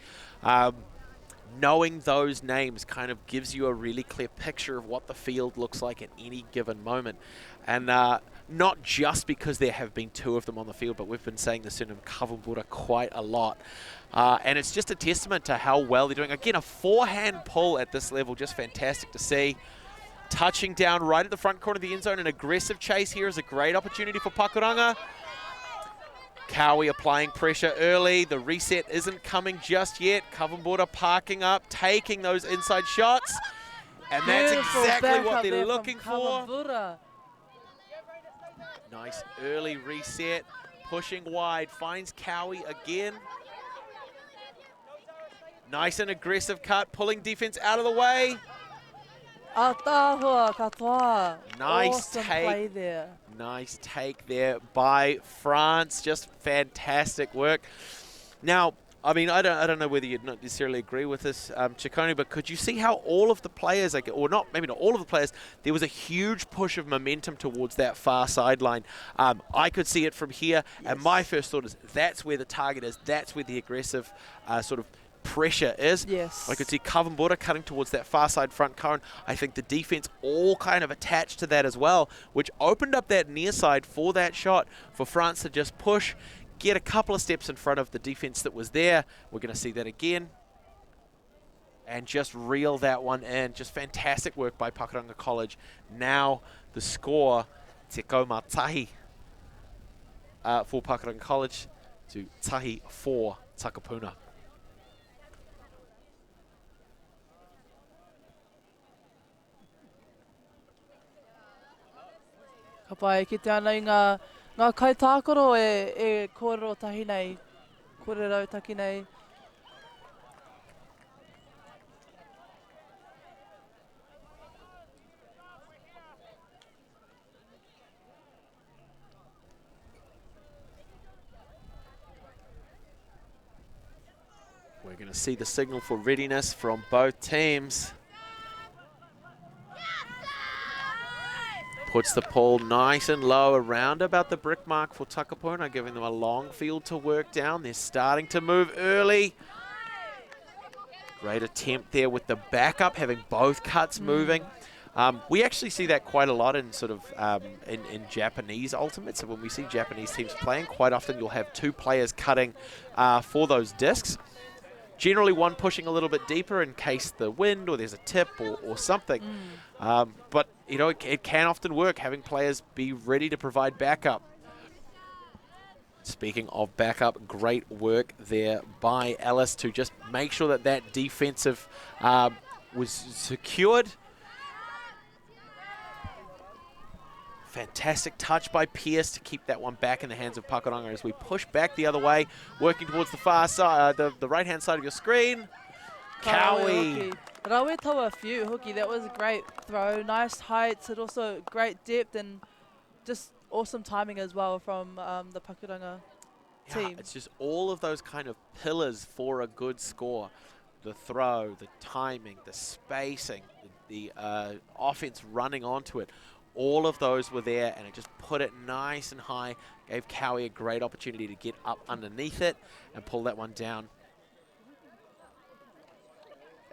Knowing those names kind of gives you a really clear picture of what the field looks like at any given moment. And not just because there have been 2 of them on the field, but we've been saying the surname Kawambura quite a lot. And it's just a testament to how well they're doing. Again, a forehand pull at this level, just fantastic to see. Touching down right at the front corner of the end zone. An aggressive chase here is a great opportunity for Pakuranga. Cowie applying pressure early. The reset isn't coming just yet. Kawambura parking up, taking those inside shots. And that's exactly what they're looking for. Nice early reset. Pushing wide. Finds Cowie again. Nice and aggressive cut. Pulling defense out of the way. Atahua katoa. Nice awesome take. Play there. Nice take there by France. Just fantastic work. Now, I mean, I don't know whether you'd not necessarily agree with this, Ciccone, but could you see how all of the players, or not, maybe not all of the players, there was a huge push of momentum towards that far sideline. I could see it from here, and my first thought is that's where the target is. That's where the aggressive sort of pressure is. Yes. I could see Kawambura cutting towards that far side front cone. I think the defense all kind of attached to that as well, which opened up that near side for that shot for France to just push, get a couple of steps in front of the defense that was there. We're going to see that again. And just reel that one in. Just fantastic work by Pakuranga College. Now the score, Te Kauma Tahi for Pakuranga College to Tahi for Takapuna. Ka pai ki te ana i ngā Ngā kai tākoro e kōrero tahi nei, kōrero taki nei. We're going to see the signal for readiness from both teams. Puts the ball nice and low around about the brick mark for Taupō, giving them a long field to work down. They're starting to move early. Great attempt there with the backup, having both cuts moving. We actually see that quite a lot in sort of in Japanese ultimates. So when we see Japanese teams playing, quite often you'll have two players cutting for those discs. Generally one pushing a little bit deeper in case the wind or there's a tip or something. But, you know, it can often work having players be ready to provide backup. Speaking of backup, great work there by Ellis to just make sure that that defensive was secured. Fantastic touch by Pierce to keep that one back in the hands of Pakuranga as we push back the other way, working towards the far side, the right-hand side of your screen. Cowie. Rawe taua few, Hookie. That was a great throw. Nice heights and also great depth and just awesome timing as well from the Pakuranga team. Yeah, it's just all of those kind of pillars for a good score. The throw, the timing, the spacing, the offense running onto it. All of those were there, and it just put it nice and high, gave Cowie a great opportunity to get up underneath it and pull that one down.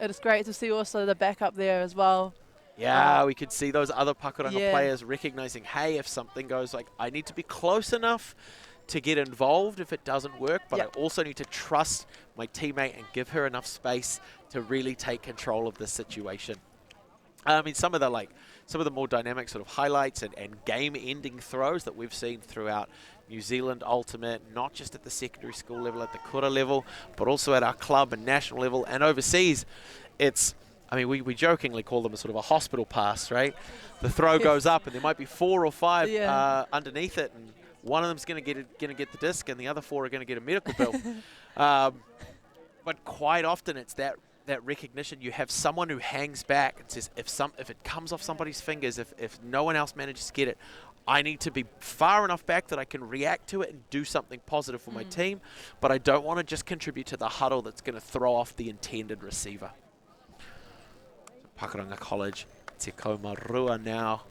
It is great to see also the backup there as well. Yeah, we could see those other Pakuranga Yeah. players recognizing, hey, if something goes like, I need to be close enough to get involved if it doesn't work, but Yep. I also need to trust my teammate and give her enough space to really take control of the situation. I mean, some of the more dynamic sort of highlights and game-ending throws that we've seen throughout New Zealand Ultimate, not just at the secondary school level, at the kura level, but also at our club and national level and overseas. It's, I mean, we jokingly call them a sort of a hospital pass, right? The throw goes up and there might be 4 or 5 underneath it, and one of them's going to get the disc, and the other 4 are going to get a medical bill. But quite often it's that recognition. You have someone who hangs back and says, if it comes off somebody's fingers, if no one else manages to get it, I need to be far enough back that I can react to it and do something positive for my team, but I don't want to just contribute to the huddle that's going to throw off the intended receiver. Pakuranga College, Te Kaumarua now.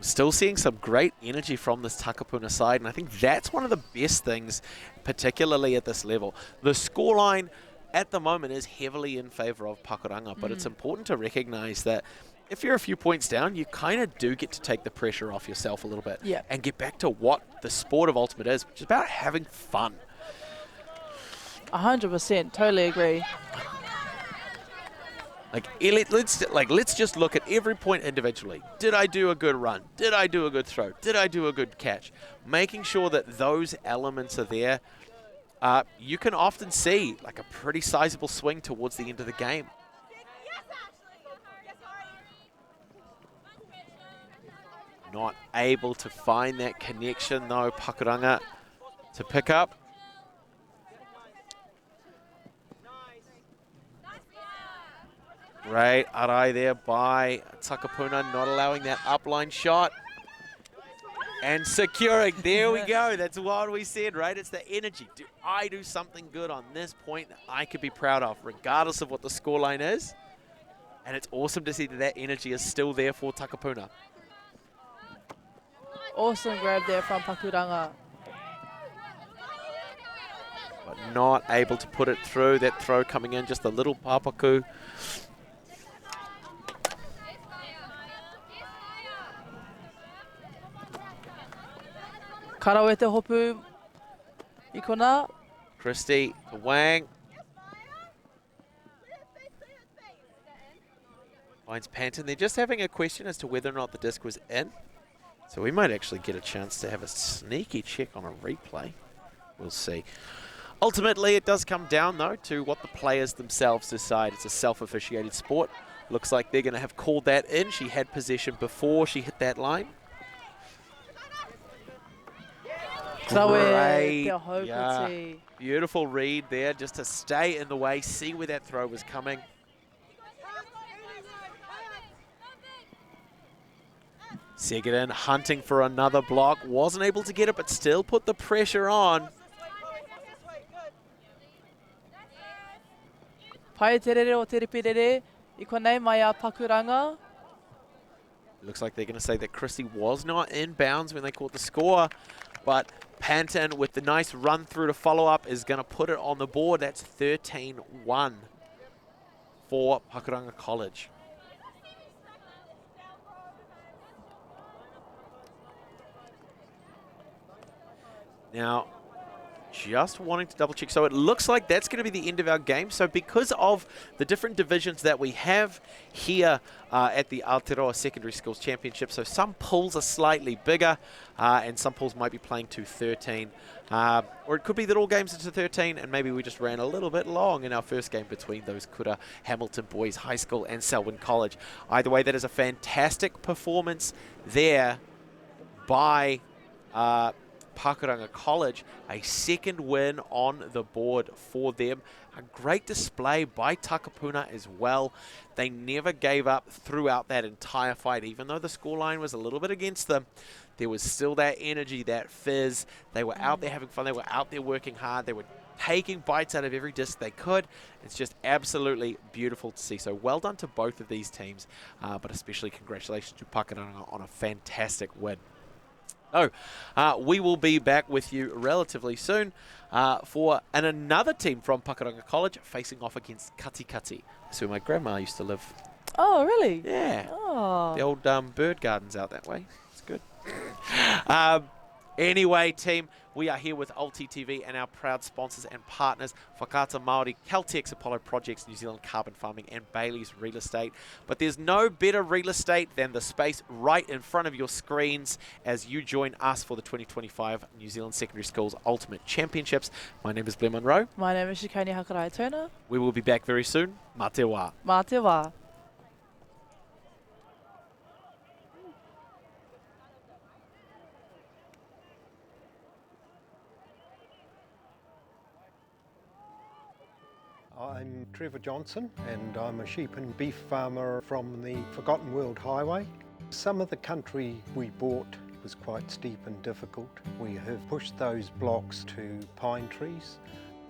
Still seeing some great energy from this Takapuna side, and I think that's one of the best things, particularly at this level. The scoreline at the moment is heavily in favour of Pakuranga, but it's important to recognise that if you're a few points down, you kind of do get to take the pressure off yourself a little bit and get back to what the sport of Ultimate is, which is about having fun. 100%, totally agree. Let's just look at every point individually. Did I do a good run? Did I do a good throw? Did I do a good catch? Making sure that those elements are there. You can often see like a pretty sizable swing towards the end of the game. Not able to find that connection though, Pakuranga, to pick up. Great arai there by Takapuna, not allowing that upline shot. And securing, there we go, that's what we said, right? It's the energy. Do I do something good on this point that I could be proud of, regardless of what the scoreline is? And it's awesome to see that that energy is still there for Takapuna. Awesome grab there from Pakuranga. But not able to put it through, that throw coming in, just a little papaku. Karawe te hopu i kona. Christie to Wang. Finds Panton. They're just having a question as to whether or not the disc was in. So we might actually get a chance to have a sneaky check on a replay. We'll see. Ultimately, it does come down, though, to what the players themselves decide. It's a self-officiated sport. Looks like they're going to have called that in. She had possession before she hit that line. Great. Yeah. Beautiful read there, just to stay in the way, see where that throw was coming. Seguin hunting for another block. Wasn't able to get it, but still put the pressure on. Pai te rere o te ripirere, I konei mai a Pakuranga. Looks like they're going to say that Christie was not in bounds when they caught the score, but Panton with the nice run through to follow up is going to put it on the board. That's 13-1 for Pakuranga College. Now, just wanting to double check. So it looks like that's going to be the end of our game. So because of the different divisions that we have here at the Aotearoa Secondary Schools Championship, so some pools are slightly bigger and some pools might be playing to 13. Or it could be that all games are to 13 and maybe we just ran a little bit long in our first game between those Kura Hamilton Boys High School and Selwyn College. Either way, that is a fantastic performance there by Pakuranga College, a second win on the board for them. A great display by Takapuna as well. They never gave up throughout that entire fight, even though the scoreline was a little bit against them. There was still that energy, that fizz. They were out there having fun. They were out there working hard. They were taking bites out of every disc they could. It's just absolutely beautiful to see. So well done to both of these teams, but especially congratulations to Pakuranga on a fantastic win. So, we will be back with you relatively soon for another team from Pakuranga College facing off against Katikati. That's where my grandma used to live. Oh, really? Yeah. Oh. The old bird gardens out that way. It's good. Anyway, team, we are here with Ulti TV and our proud sponsors and partners, Whakaata Māori, Caltex Apollo Projects, New Zealand Carbon Farming, and Bailey's Real Estate. But there's no better real estate than the space right in front of your screens as you join us for the 2025 New Zealand Secondary Schools Ultimate Championships. My name is Blair Monroe. My name is Shikani Hakarai-Turner. We will be back very soon. Mā te wā. Mā te wā. I'm Trevor Johnson and I'm a sheep and beef farmer from the Forgotten World Highway. Some of the country we bought was quite steep and difficult. We have pushed those blocks to pine trees,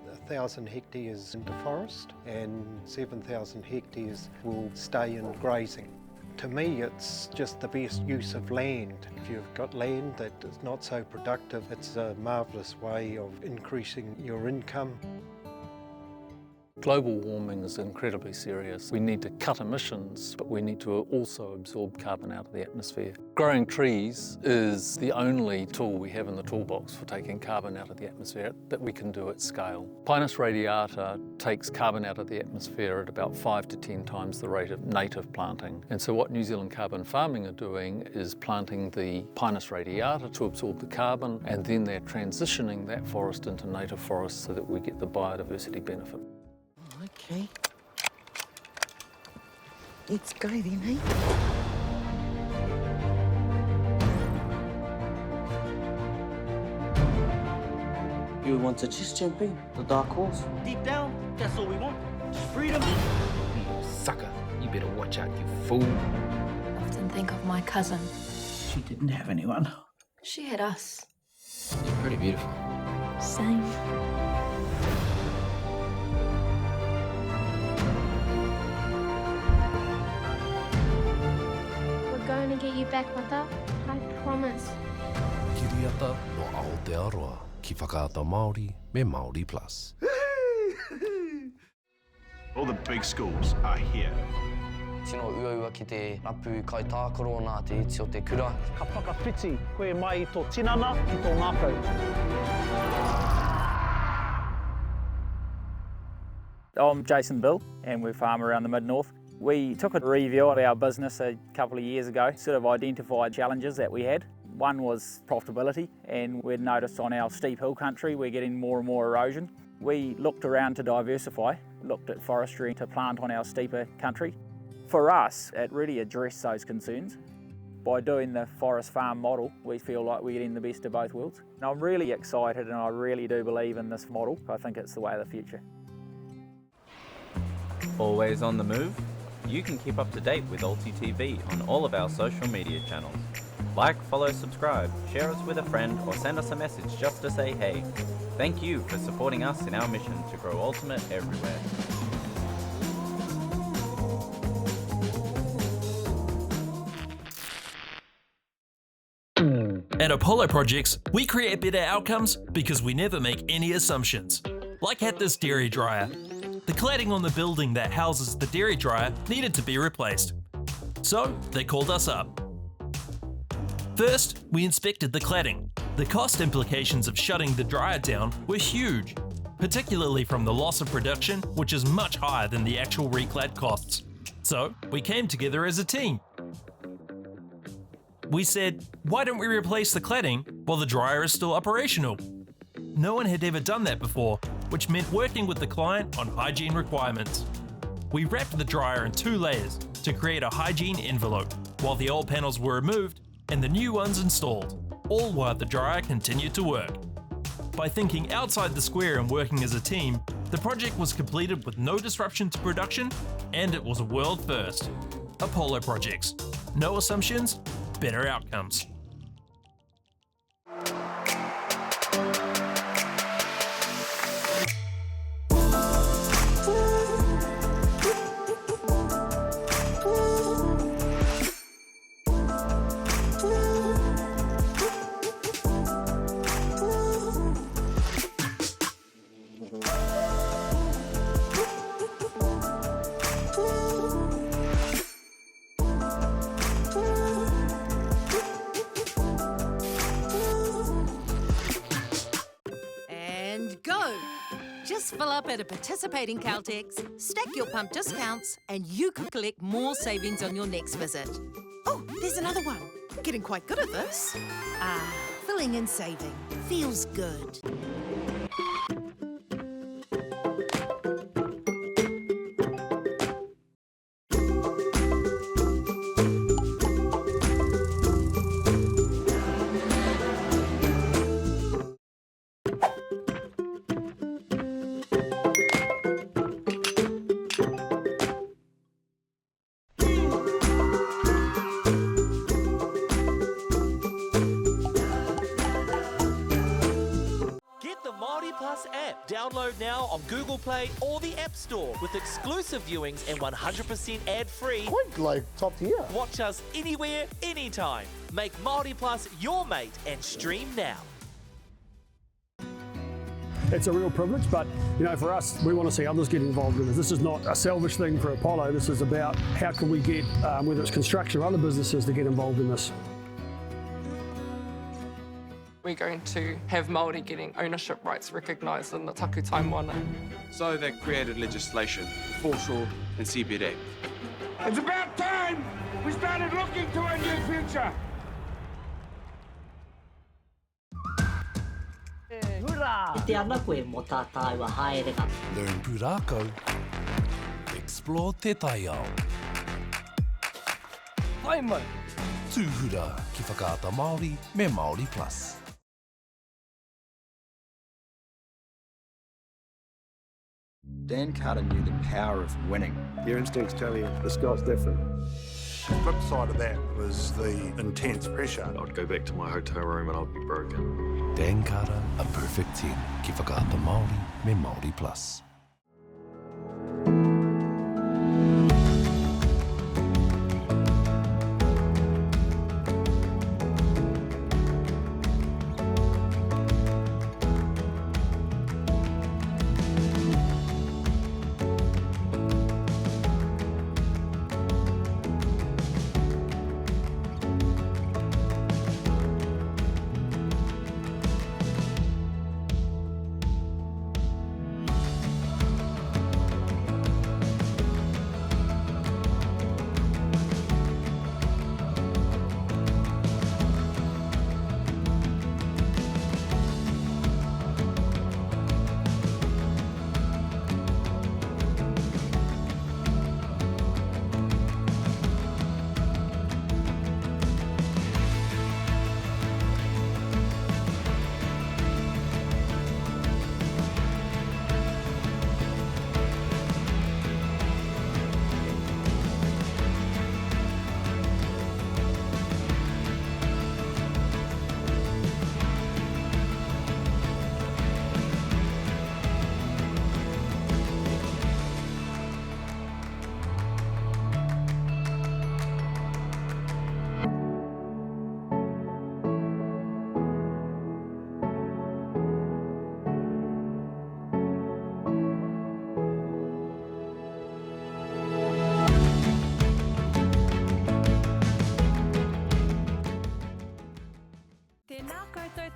1,000 hectares into forest and 7,000 hectares will stay in grazing. To me, it's just the best use of land. If you've got land that is not so productive, it's a marvellous way of increasing your income. Global warming is incredibly serious. We need to cut emissions, but we need to also absorb carbon out of the atmosphere. Growing trees is the only tool we have in the toolbox for taking carbon out of the atmosphere that we can do at scale. Pinus radiata takes carbon out of the atmosphere at about 5 to 10 times the rate of native planting. And so what New Zealand Carbon Farming are doing is planting the Pinus radiata to absorb the carbon, and then they're transitioning that forest into native forest so that we get the biodiversity benefit. Okay. Let's go then, eh? You want to just jump in, the dark horse? Deep down, that's all we want. Freedom. You sucker. You better watch out, you fool. I often think of my cousin. She didn't have anyone. She had us. You're pretty beautiful. Same. Going to get you back, Mata. I promise. Kiriata no Aotearoa, ki whakaata Māori me Māori Plus. All the big schools are here. Tino uaua ki te rapu kai tākaro nā te iti o te kura. Ka whakawhiti koe mai I tō tinana ki tō ngākau. I'm Jason Bill and we farm around the Mid-North. We took a review of our business a couple of years ago, sort of identified challenges that we had. One was profitability, and we'd noticed on our steep hill country we're getting more and more erosion. We looked around to diversify, looked at forestry to plant on our steeper country. For us, it really addressed those concerns. By doing the forest farm model, we feel like we're getting the best of both worlds. And I'm really excited and I really do believe in this model. I think it's the way of the future. Always on the move? You can keep up to date with Alti TV on all of our social media channels. Like, follow, subscribe, share us with a friend or send us a message just to say hey. Thank you for supporting us in our mission to grow Ultimate everywhere. At Apollo Projects, we create better outcomes because we never make any assumptions. Like at this dairy dryer. The cladding on the building that houses the dairy dryer needed to be replaced. So they called us up. First, we inspected the cladding. The cost implications of shutting the dryer down were huge, particularly from the loss of production, which is much higher than the actual reclad costs. So we came together as a team. We said, why don't we replace the cladding while the dryer is still operational? No one had ever done that before, which meant working with the client on hygiene requirements. We wrapped the dryer in 2 layers to create a hygiene envelope, while the old panels were removed and the new ones installed, all while the dryer continued to work. By thinking outside the square and working as a team, the project was completed with no disruption to production, and it was a world first. Apollo Projects. No assumptions, better outcomes. Just fill up at a participating Caltex, stack your pump discounts, and you could collect more savings on your next visit. Oh, there's another one. Getting quite good at this. Filling and saving. Feels good. Download now on Google Play or the App Store with exclusive viewings and 100% ad-free. Quite like top tier. Watch us anywhere, anytime. Make Māori Plus your mate and stream now. It's a real privilege, but you know, for us, we want to see others get involved in this. This is not a selfish thing for Apollo. This is about how can we get, whether it's construction or other businesses, to get involved in this. We're going to have Māori getting ownership rights recognised in the taku taimana. So they created legislation, foreshore and CBD. It's about time we started looking to a new future. Te ana koe mo tā taiwa haereka. Learn pūrākau. Explore te taiao. Taimau. Tūhura ki whakaata Māori me Māori Plus. Dan Carter knew the power of winning. Your instincts tell you the sky's different. The flip side of that was the intense pressure. I'd go back to my hotel room and I'd be broken. Dan Carter, a perfect 10. Ki whakaata Māori me Māori Plus.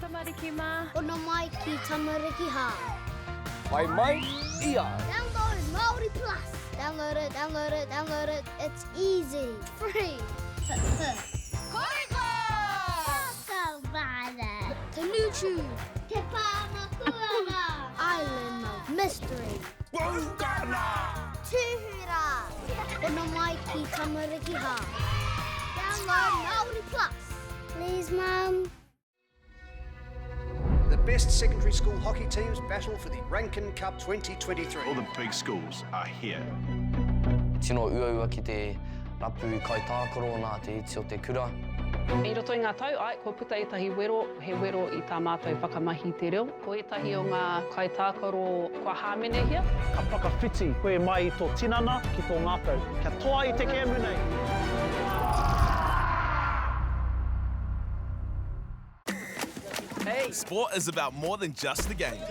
tamariki mā. Ona mai ki tamariki hā. Mai mai, ia. Download Māori Plus. Download it, download it, download it. It's easy. Free. Koriko! Savana. Tanuchu. Te Pakuranga. Island of Mystery. Bungana. Tuhura. Ona mai ki tamariki hā. Download Māori Plus. Please, Mum. The best secondary school hockey teams battle for the Rankin Cup 2023. All the big schools are here. Tino uaua ki te rapu kai tākaro nā te iti o te kura. I roto i ngā tau, ko puta etahi wero, he wero i tā mātou whakamahi te reo. Ko etahi o ngā kai tākaro kua hāmene hia. Ka whakawhiti koe mai i tō tinana ki tō ngākau. Kia toa i te kēmu nei. Hey. Sport is about more than just the game.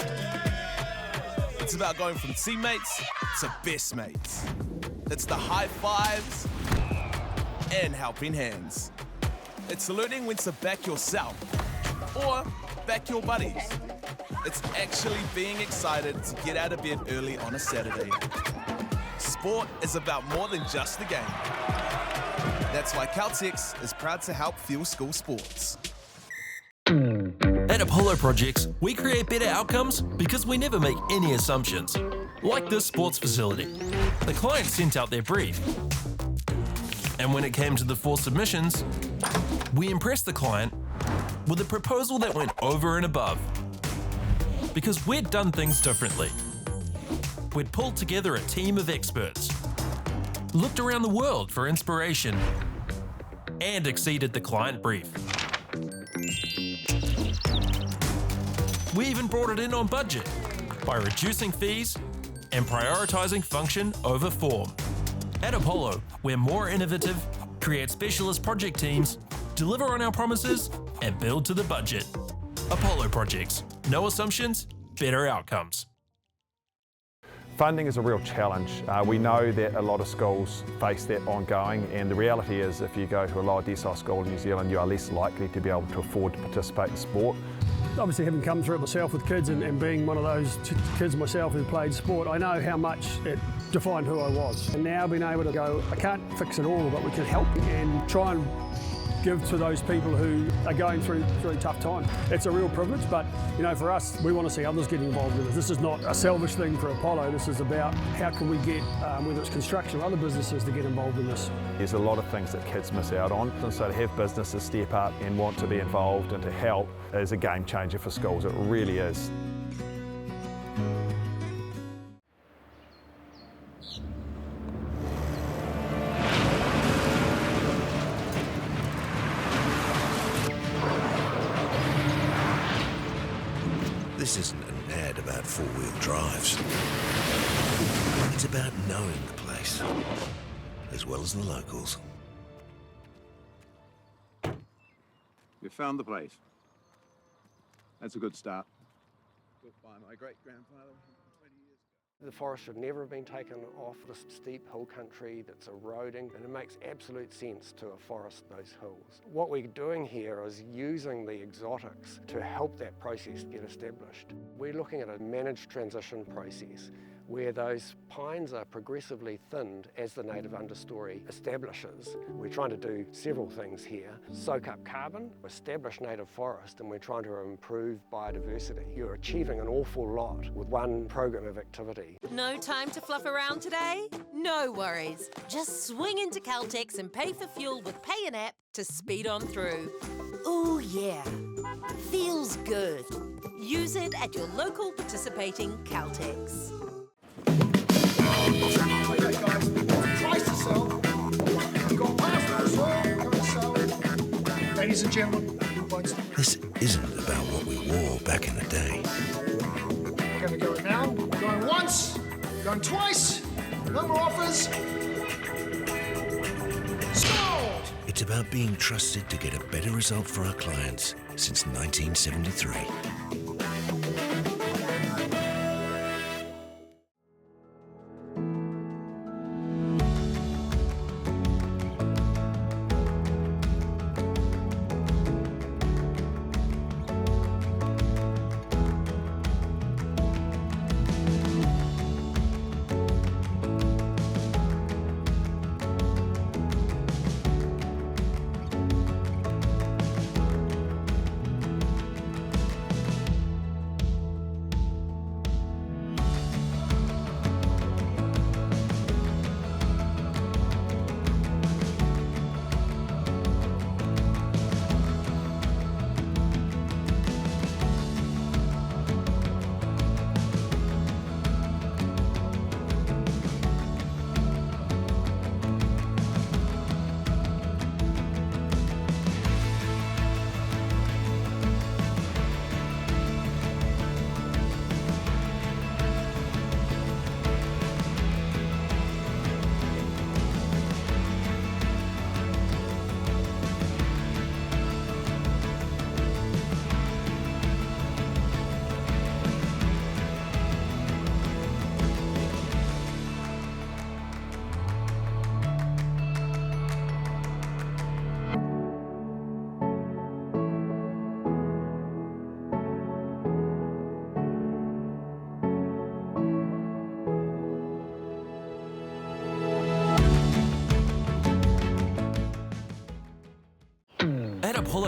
It's about going from teammates to best mates. It's the high fives and helping hands. It's learning when to back yourself or back your buddies. It's actually being excited to get out of bed early on a Saturday. Sport is about more than just the game. That's why Caltex is proud to help fuel school sports. At Apollo Projects, we create better outcomes because we never make any assumptions. Like this sports facility. The client sent out their brief. And when it came to the 4 submissions, we impressed the client with a proposal that went over and above. Because we'd done things differently. We'd pulled together a team of experts, looked around the world for inspiration, and exceeded the client brief. We even brought it in on budget by reducing fees and prioritising function over form. At Apollo, we're more innovative, create specialist project teams, deliver on our promises, and build to the budget. Apollo Projects. No assumptions, better outcomes. Funding is a real challenge. We know that a lot of schools face that ongoing, and the reality is if you go to a lower decile school in New Zealand, you are less likely to be able to afford to participate in sport. Obviously, having come through it myself with kids and being one of those kids myself who played sport, I know how much it defined who I was. And now being able to go, I can't fix it all, but we can help and try and give to those people who are going through really tough time. It's a real privilege, but you know, for us, we want to see others get involved with it. This is not a selfish thing for Apollo. This is about how can we get, whether it's construction or other businesses, to get involved in this. There's a lot of things that kids miss out on, and so to have businesses step up and want to be involved and to help is a game changer for schools. It really is. This isn't an ad about four-wheel drives. It's about knowing the place, as well as the locals. We found the place. That's a good start. Built by my great-grandfather 20 years ago. The forest should never have been taken off this steep hill country that's eroding, and it makes absolute sense to afforest those hills. What we're doing here is using the exotics to help that process get established. We're looking at a managed transition process where those pines are progressively thinned as the native understory establishes. We're trying to do several things here. Soak up carbon, establish native forest, and we're trying to improve biodiversity. You're achieving an awful lot with one program of activity. No time to fluff around today? No worries. Just swing into Caltex and pay for fuel with Pay an App to speed on through. Ooh, yeah. Feels good. Use it at your local participating Caltex. Okay, guys, twice to sell. Got pasta as well. Got to sell. Ladies and gentlemen, This isn't about what we wore back in the day. we're going to go now. Going once, going twice. No more offers. Sold! It's about being trusted to get a better result for our clients since 1973.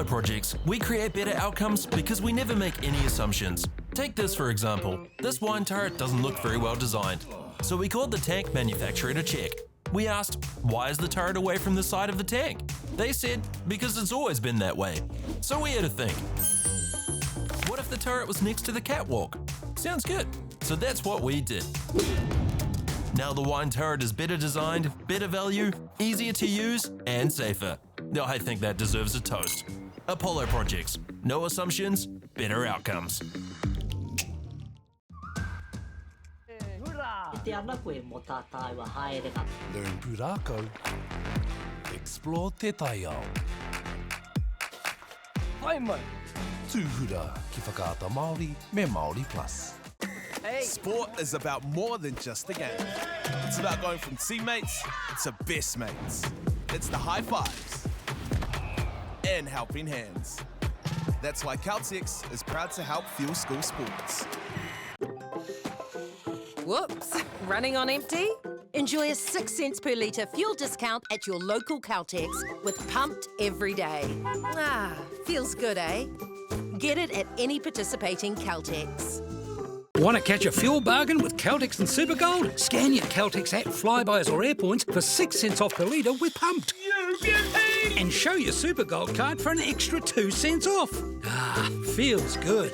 Projects, we create better outcomes because we never make any assumptions. Take this for example. This wine turret doesn't look very well designed. So we called the tank manufacturer to check. We asked, why is the turret away from the side of the tank? They said, because it's always been that way. So we had to think. What if the turret was next to the catwalk? Sounds good. So that's what we did. Now the wine turret is better designed, better value, easier to use, and safer. Now I think that deserves a toast. Apollo Projects. No assumptions, better outcomes. Learn pūrākau. Explore te taiao. Tūhura ki whakaata Māori me Māori Plus. Sport is about more than just a game. It's about going from teammates to best mates. It's the high fives and helping hands. That's why Caltex is proud to help fuel school sports. Whoops, running on empty? Enjoy a 6 cents per litre fuel discount at your local Caltex with Pumped every day. Ah, feels good, eh? Get it at any participating Caltex. Want to catch a fuel bargain with Caltex and Supergold? Scan your Caltex app, Flybys or Airpoints for 6 cents off per litre with Pumped. And show your Supergold card for an extra 2 cents off. Ah, feels good.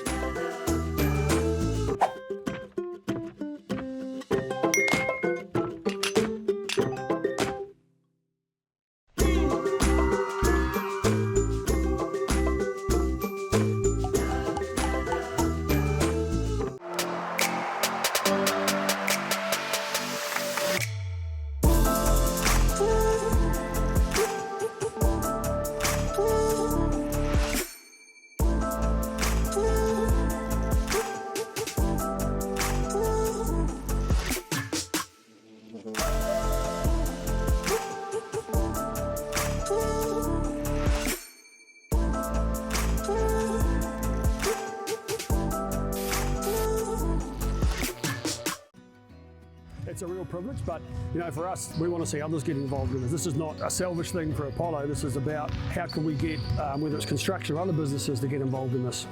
It's a real privilege, but you know, for us, we want to see others get involved in this. This is not a selfish thing for Apollo. This is about how can we get, whether it's construction or other businesses, to get involved in this.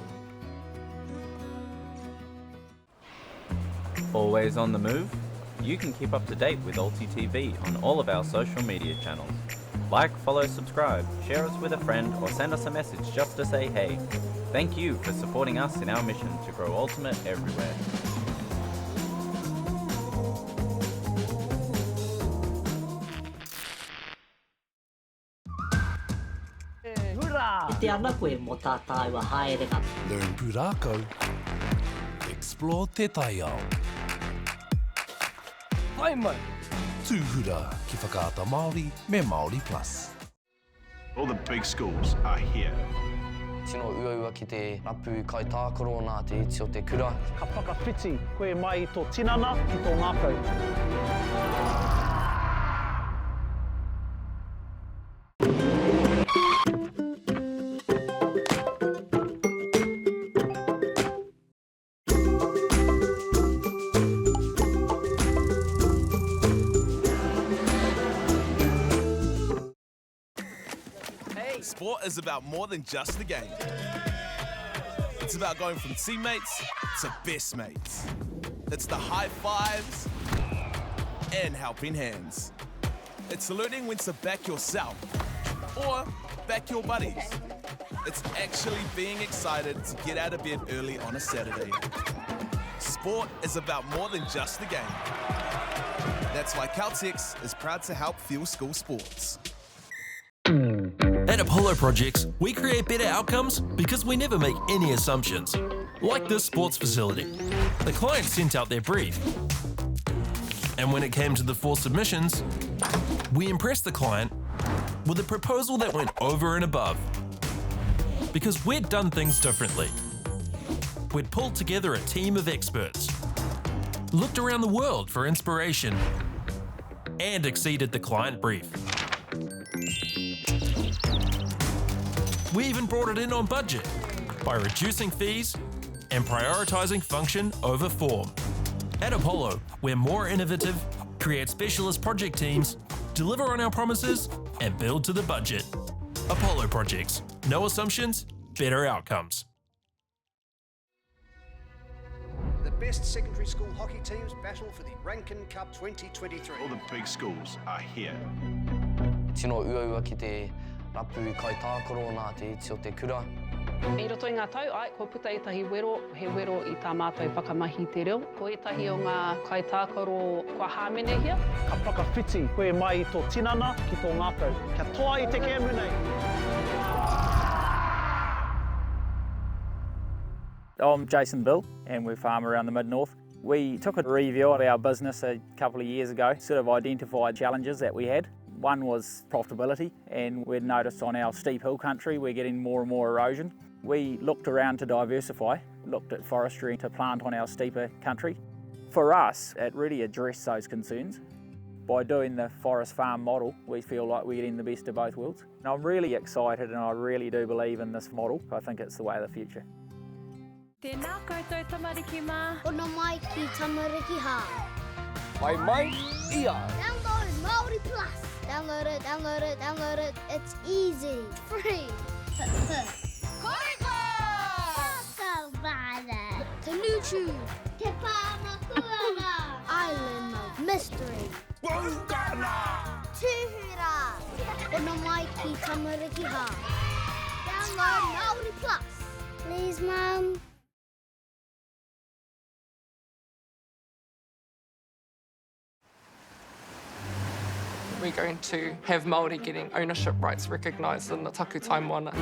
Always on the move? You can keep up to date with Alti TV on all of our social media channels. Like, follow, subscribe, share us with a friend, or send us a message just to say hey. Thank you for supporting us in our mission to grow Ultimate everywhere. Learn pūrākau. Explore te taiao. Tūhura ki whakaata Māori me Māori Plus. All the big schools are here. Tino uaua ki te rapu kai tākaro nā te iti o te kura. Ka whakawhiti koe mai tō tinana ki tō ngākau. Sport is about more than just a game. It's about going from teammates to best mates. It's the high fives and helping hands. It's learning when to back yourself or back your buddies. It's actually being excited to get out of bed early on a Saturday. Sport is about more than just a game. That's why Caltex is proud to help fuel school sports. At Apollo Projects, we create better outcomes because we never make any assumptions. Like this sports facility. The client sent out their brief. And when it came to the 4 submissions, we impressed the client with a proposal that went over and above. Because we'd done things differently. We'd pulled together a team of experts, looked around the world for inspiration, and exceeded the client brief. We even brought it in on budget by reducing fees and prioritising function over form. At Apollo, we're more innovative, create specialist project teams, deliver on our promises, and build to the budget. Apollo Projects. No assumptions, better outcomes. The best secondary school hockey teams battle for the Rankin Cup 2023. All the big schools are here. Tino uaua ki te rapu kai tākorona te iti o te kura. I roto i ngā tau, ko puta etahi wero, he wero I tā mātou whakamahi te reo. Ko etahi o ngā kai tākoro kua hāmene hia. Ka whakawhiti koe mai I tō tinana ki tō ngākau. Kia toa I te camera nei. I'm Jason Bill and we farm around the mid-north. We took a review of our business a couple of years ago, sort of identified challenges that we had. One was profitability, and we'd noticed on our steep hill country we're getting more and more erosion. We looked around to diversify, looked at forestry to plant on our steeper country. For us, it really addressed those concerns. By doing the forest farm model, we feel like we're getting the best of both worlds. And I'm really excited and I really do believe in this model. I think it's the way of the future. Tēnā koutou tamariki mā. Ono mai ki tamariki hā. Mai mai, ia. Download Māori Plus. Download it, download it, download it. It's easy. Free. Koriko! Kakavada. Tanuchu. Te Pakuranga. Island of Mystery. Wongana. Tuhura. Ono mai ki tamariki hā. Download Māori Plus. Please, Mum. We're going to have Māori getting ownership rights recognised in the taku taimoana.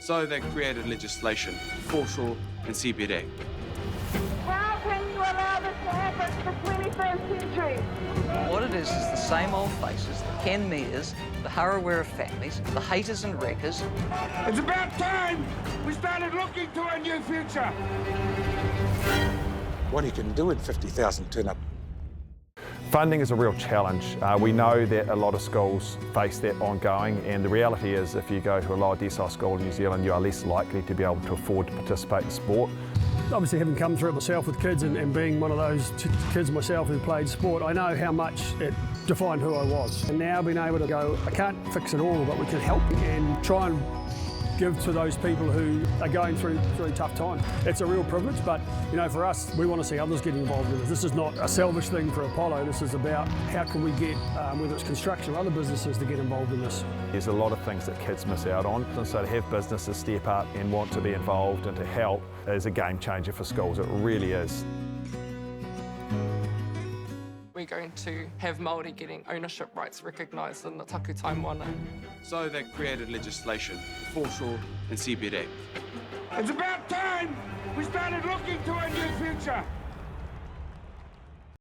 So they created legislation, foreshore and CBD. How can you allow this to happen in the 21st century? What it is the same old faces, the Ken Mears, the Harawira families, the haters and wreckers. It's about time we started looking to a new future. What you can do in 50,000 turn up. Funding is a real challenge. We know that a lot of schools face that ongoing, and the reality is if you go to a lower decile school in New Zealand, you are less likely to be able to afford to participate in sport. Obviously, having come through it myself with kids and being one of those kids myself who played sport, I know how much it defined who I was. And now being able to go, I can't fix it all, but we can help and try and give to those people who are going through really tough times. It's a real privilege, but you know, for us, we want to see others get involved in this. This is not a selfish thing for Apollo. This is about how can we get, whether it's construction or other businesses, to get involved in this. There's a lot of things that kids miss out on, and so to have businesses step up and want to be involved and to help is a game changer for schools. It really is. We're going to have Māori getting ownership rights recognised in the taku taimoana. So they created legislation, foreshore and CBD. It's about time we started looking to a new future.